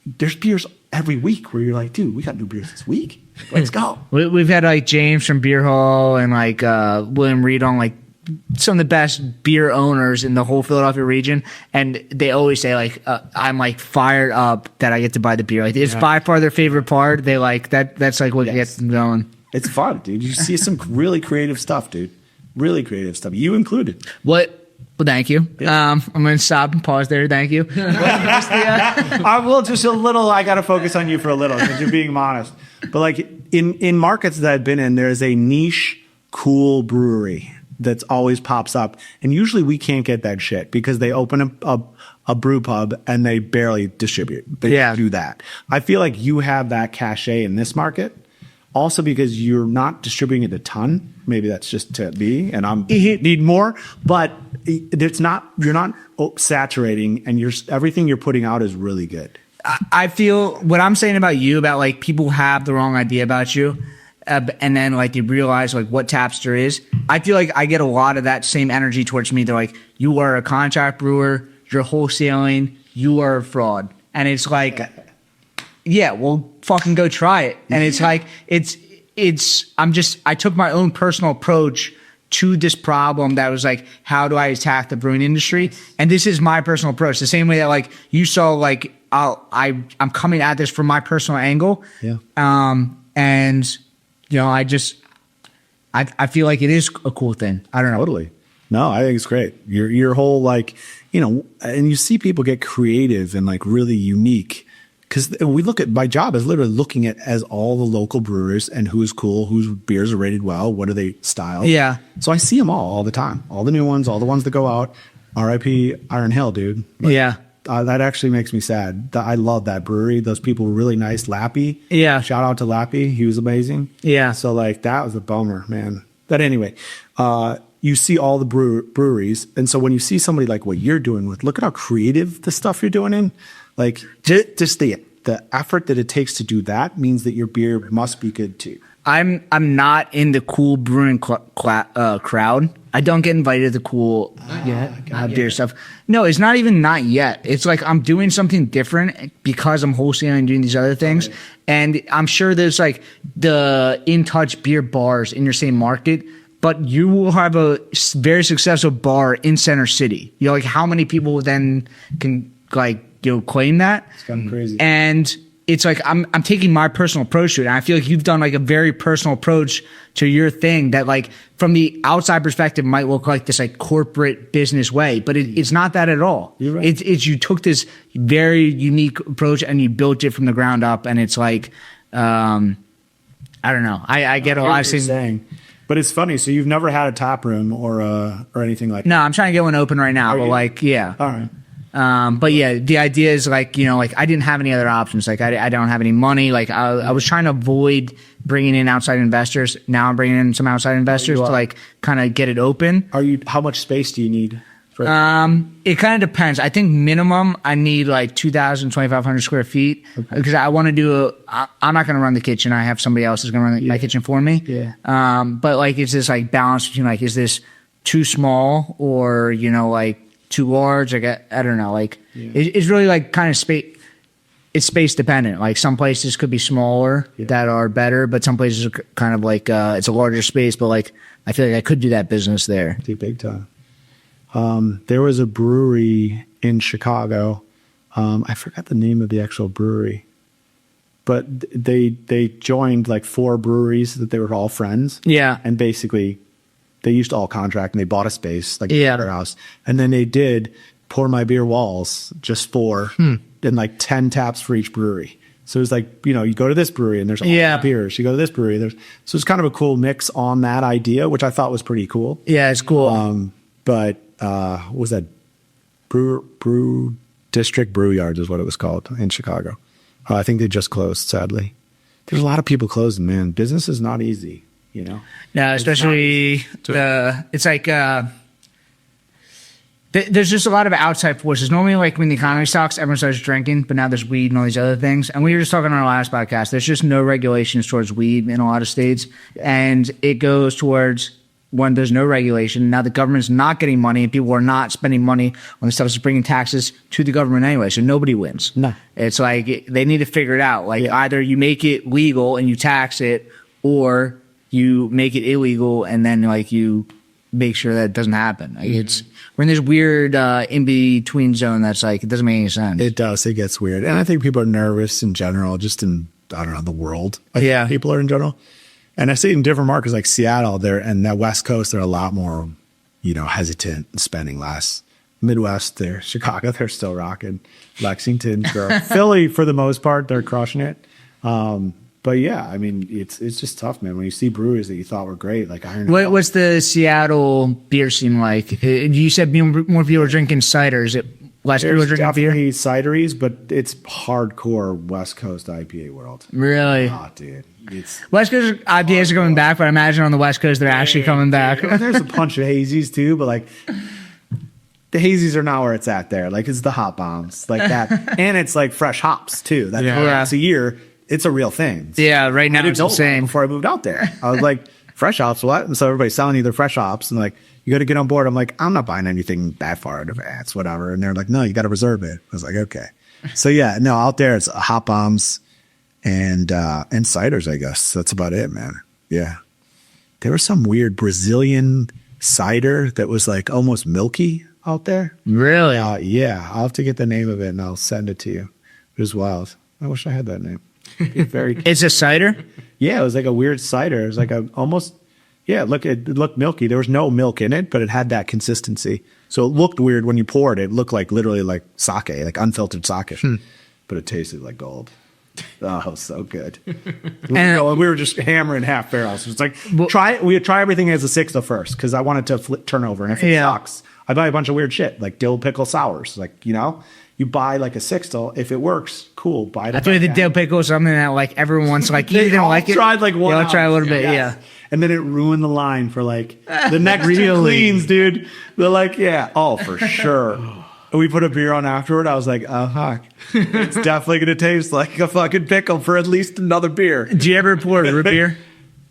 there's beers every week where you're like, dude, we got new beers this week. Let's go.
We've had like James from Beer Hall and like William Reed on like some of the best beer owners in the whole Philadelphia region, and they always say like I'm like fired up that I get to buy the beer. Like it's by far their favorite part. They like that. That's like what gets them going.
It's fun, dude. You see some really creative stuff, dude. Really creative stuff. You included.
What? Well, thank you.
Yeah.
I'm going to stop and pause there. Thank you.
I will just a little. I got to focus on you for a little because you're being modest. But like in markets that I've been in, there is a niche, cool brewery that's always pops up, and usually we can't get that shit because they open a brew pub and they barely distribute. They do that. I feel like you have that cachet in this market, also because you're not distributing it a ton. Maybe that's just to be, and I'm need more. But it's not. You're not saturating, and everything you're putting out is really good.
I feel what I'm saying about you, about like people have the wrong idea about you. And then like you realize like what Tapster is. I feel like I get a lot of that same energy towards me. They're like, you are a contract brewer, you're wholesaling, you are a fraud. And it's like, yeah, well fucking go try it. And it's like, I took my own personal approach to this problem that was like, how do I attack the brewing industry? And this is my personal approach. The same way that like you saw like I'm coming at this from my personal angle.
Yeah.
And I feel like it is a cool thing. I don't know.
Totally. No, I think it's great. Your whole like, and you see people get creative and like really unique. Because we look at, my job is literally looking at as all the local brewers and who's cool, whose beers are rated well, what are they styled.
Yeah.
So I see them all the time. All the new ones, all the ones that go out. R.I.P. Iron Hill, dude. Like,
yeah.
That actually makes me sad. I love that brewery. Those people were really nice. Lappy.
Yeah.
Shout out to Lappy. He was amazing.
Yeah.
So like that was a bummer, man. But anyway, you see all the breweries. And so when you see somebody like what you're doing with, look at how creative the stuff you're doing in, like just the effort that it takes to do that means that your beer must be good too.
I'm not in the cool brewing crowd. I don't get invited to the cool beer stuff. No, it's not even not yet. It's like I'm doing something different because I'm hosting and doing these other things. Right. And I'm sure there's like the In Touch beer bars in your same market, but you will have a very successful bar in Center City. You know, like how many people then can like, you know, claim that?
It's kind of crazy.
And it's like I'm taking my personal approach to it. And I feel like you've done like a very personal approach to your thing that like from the outside perspective might look like this like corporate business way, but it's not that at all.
You're right.
It's you took this very unique approach and you built it from the ground up. And it's like, I don't know. I get a lot of things
saying, but it's funny. So you've never had a tap room or anything like that?
No, I'm trying to get one open right now, but like, yeah.
All right.
But yeah, the idea is like, you know, like I didn't have any other options. Like I don't have any money. Like I was trying to avoid bringing in outside investors. Now I'm bringing in some outside investors to like kind of get it open.
How much space do you need?
It kind of depends. I think minimum I need like 2,000, 2,500 square feet because I want to do I'm not going to run the kitchen. I have somebody else who's going to run my kitchen for me.
Yeah.
But like, it's this like balance between like, is this too small or, you know, like, too large? Like I don't know. Like it's really like kind of space. It's space dependent. Like some places could be smaller that are better, but some places are kind of like it's a larger space. But like I feel like I could do that business there.
Big time. There was a brewery in Chicago. I forgot the name of the actual brewery, but they joined like 4 breweries that they were all friends.
Yeah,
and basically. They used to all contract and they bought a space like a warehouse. And then they did PourMyBeer walls just for and like 10 taps for each brewery. So it was like, you know, you go to this brewery and there's all the beers. You go to this brewery. So it's kind of a cool mix on that idea, which I thought was pretty cool.
Yeah, it's cool.
But what was that? Brew District Brew Yards is what it was called in Chicago. I think they just closed, sadly. There's a lot of people closing, man. Business is not easy. You know,
no, especially it's like there's just a lot of outside forces. Normally, like when the economy sucks, everyone starts drinking, but now there's weed and all these other things. And we were just talking on our last podcast. There's just no regulations towards weed in a lot of states, and it goes towards when there's no regulation. Now the government's not getting money, and people are not spending money on the stuff that's bringing taxes to the government anyway. So nobody wins.
No,
it's like they need to figure it out. Like either you make it legal and you tax it, or you make it illegal and then like you make sure that it doesn't happen. Like we're in this weird in between zone that's like it doesn't make any sense.
It does. It gets weird, and I think people are nervous in general, just in I don't know the world. People are in general, and I see it in different markets like Seattle. There and the West Coast, they're a lot more, you know, hesitant and spending less. Midwest, there, Chicago, they're still rocking. Lexington, Philly, for the most part, they're crushing it. But yeah, I mean, it's just tough, man. When you see breweries that you thought were great, like Iron.
What's the Seattle beer scene like? You said more people are drinking cider. Is it less people are drinking beer?
Cideries, but it's hardcore West Coast IPA world.
Really?
Oh, dude.
West Coast IPAs are coming back, but I imagine on the West Coast they're actually coming back.
There's a bunch of hazies too, but like the hazies are not where it's at there. Like it's the hop bombs, like that, and it's like fresh hops too. That's a year. It's a real thing.
Yeah, right now it's insane.
Before I moved out there, I was like, fresh hops, what? And so everybody's selling you their fresh hops, and like, you got to get on board. I'm like, I'm not buying anything that far in advance, whatever. And they're like, no, you got to reserve it. I was like, okay. So yeah, no, out there it's hop bombs and ciders, I guess. That's about it, man. Yeah, there was some weird Brazilian cider that was like almost milky out there.
Really?
Yeah, I'll have to get the name of it and I'll send it to you. It was wild. I wish I had that name.
It's a cider?
Yeah, it was like a weird cider. It was like it looked milky. There was no milk in it, but it had that consistency. So it looked weird when you poured it. It looked like literally like sake, like unfiltered sake. But it tasted like gold. Oh, so good. And we were just hammering half barrels. It's like, we try everything as a sixth first because I wanted to turn over. And if it sucks, I buy a bunch of weird shit like dill pickle sours. Like, you know? You buy like a sixtel. If it works, cool. Buy it.
I thought the dill pickle was something that like everyone wants. Like you didn't like it.
Tried like one.
I'll try a little bit. Yeah.
And then it ruined the line for like the next two
Really?
cleans, dude. They're like, yeah, oh, for sure. And we put a beer on afterward. I was like, oh, fuck. It's definitely going to taste like a fucking pickle for at least another beer.
Do you ever pour root beer?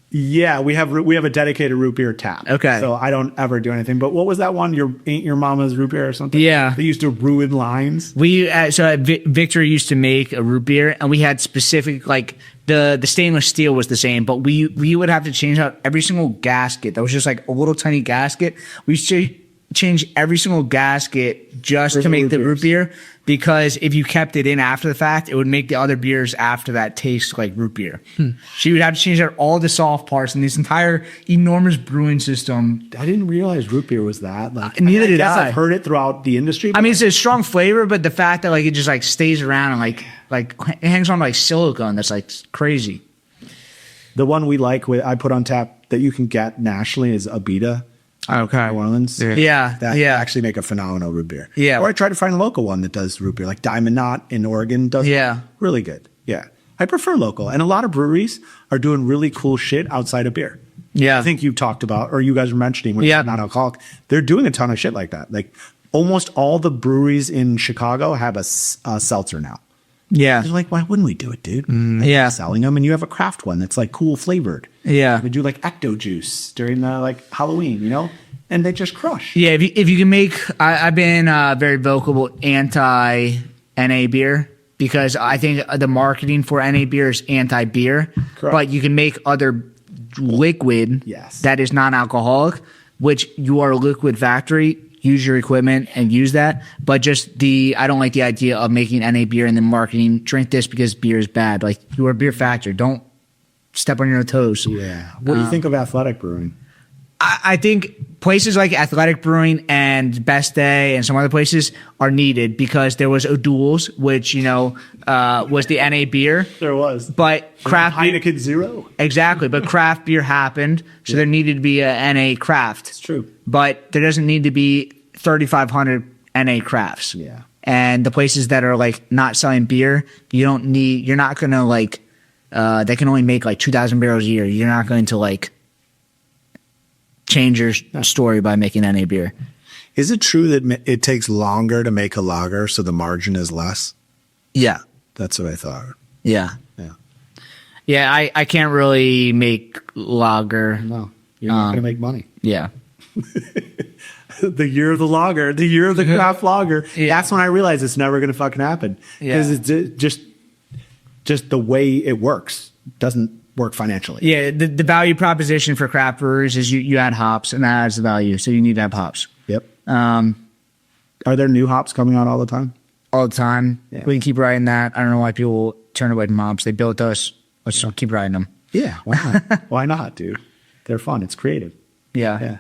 Yeah, we have a dedicated root beer tap.
Okay.
So I don't ever do anything. But what was that one? Ain't your mama's root beer or something?
Yeah.
They used to ruin lines.
We Victor used to make a root beer, and we had specific like the stainless steel was the same, but we would have to change out every single gasket. That was just like a little tiny gasket. We used to change every single gasket just to make the root beer, because if you kept it in after the fact, it would make the other beers after that taste like root beer. So you would have to change out all the soft parts in this entire enormous brewing system.
I didn't realize root beer was that. Like,
Neither did
guess
I.
I've heard it throughout the industry.
I mean, it's a strong flavor, but the fact that like it just like stays around and like it hangs on like silicone, that's like crazy.
the one we like, I put on tap that you can get nationally is Abita.
Okay.
New Orleans.
Yeah.
That actually make a phenomenal root beer.
Yeah.
Or I try to find a local one that does root beer, like Diamond Knot in Oregon does really good. Yeah. I prefer local. And a lot of breweries are doing really cool shit outside of beer.
Yeah.
I think you talked about, or you guys were mentioning when it's not alcoholic. They're doing a ton of shit like that. Like almost all the breweries in Chicago have a seltzer now.
Yeah.
They're like, why wouldn't we do it, dude?
Yeah.
Selling them, and you have a craft one that's like cool flavored.
Yeah.
We do like Ecto Juice during the like Halloween, you know, and they just crush.
Yeah, if you can make, I've been very vocal anti NA beer because I think the marketing for NA beer is anti beer, but you can make other liquid that is non-alcoholic, which you are a liquid factory. Use your equipment and use that, but just I don't like the idea of making NA beer and then marketing. Drink this because beer is bad. Like you are a beer factory. Don't step on your toes.
Yeah. What do you think of athletic brewing?
I think places like Athletic Brewing and Best Day and some other places are needed because there was O'Doul's, which, you know, was the NA beer.
There was.
But craft beer.
Heineken Zero.
Exactly. But craft beer happened. So there needed to be a NA craft.
It's true.
But there doesn't need to be 3,500 NA crafts.
Yeah.
And the places that are like not selling beer, you're not going to like, they can only make like 2,000 barrels a year. You're not going to like, change your story by making NA beer.
Is it true that it takes longer to make a lager, so the margin is less?
Yeah.
That's what I thought.
Yeah.
Yeah.
Yeah, I can't really make lager.
No, you're not going to make money.
Yeah.
The year of the lager, the year of the craft lager.
Yeah.
That's when I realized it's never going to fucking happen. Because it's just the way it works doesn't work financially.
Yeah, the value proposition for craft brewers is you add hops, and that adds the value. So you need to have hops.
Yep. Are there new hops coming out all the time?
All the time.
Yeah.
We can keep writing that. I don't know why people turn away from hops. They built us. Let's keep writing them.
Yeah, why not? Why not, dude? They're fun. It's creative.
Yeah.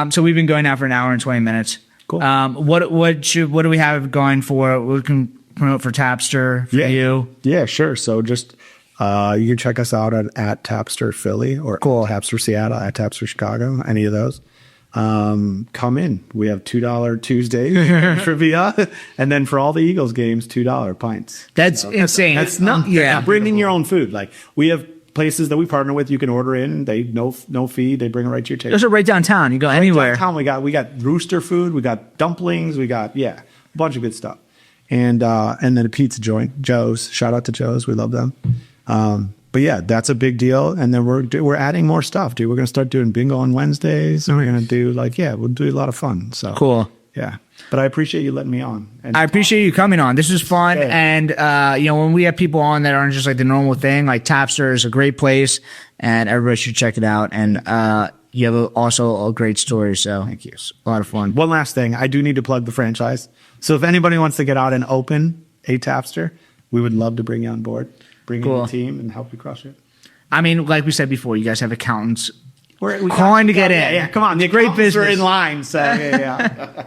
So we've been going now for an hour and 20 minutes.
Cool.
What do we have going for? We can promote for Tapster for you.
Yeah, sure. So just you can check us out at Tapster Philly or Tapster Seattle, at Tapster Chicago, any of those. Come in. We have $2 Tuesday trivia, and then for all the Eagles games, $2 pints.
That's insane.
That's not bring in your own food. Like we have places that we partner with. You can order in. They no fee. They bring it right to your table.
Those are right downtown. You go anywhere.
Downtown, we got rooster food. We got dumplings. We got a bunch of good stuff. And then a pizza joint, Joe's. Shout out to Joe's. We love them. But yeah, that's a big deal. And then we're adding more stuff, dude. We're going to start doing bingo on Wednesdays. And we're going to do we'll do a lot of fun. So
cool.
Yeah. But I appreciate you letting me on. And
I appreciate you coming on. This was fun.
Yeah.
And, when we have people on that aren't just like the normal thing, like Tapster is a great place and everybody should check it out. And, you have also a great story. So
thank you.
A lot of fun.
One last thing. I do need to plug the franchise. So if anybody wants to get out and open a Tapster, we would love to bring you on board. Bring in your team and help you crush it.
I mean, like we said before, you guys have accountants
We
calling to get in.
Yeah, come on.
The great business.
We're in line. So yeah.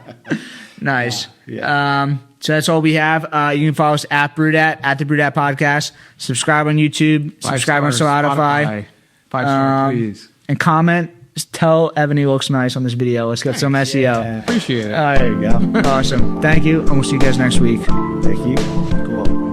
Nice. So that's all we have. You can follow us at Brewdat, at the Brewdat Podcast. Subscribe on YouTube. Subscribe on Spotify.
5-star please.
And comment. Just tell Evan he looks nice on this video. Let's get some SEO.
Appreciate it.
There you go.
Awesome. Thank you. And we'll see you guys next week.
Thank you. Cool.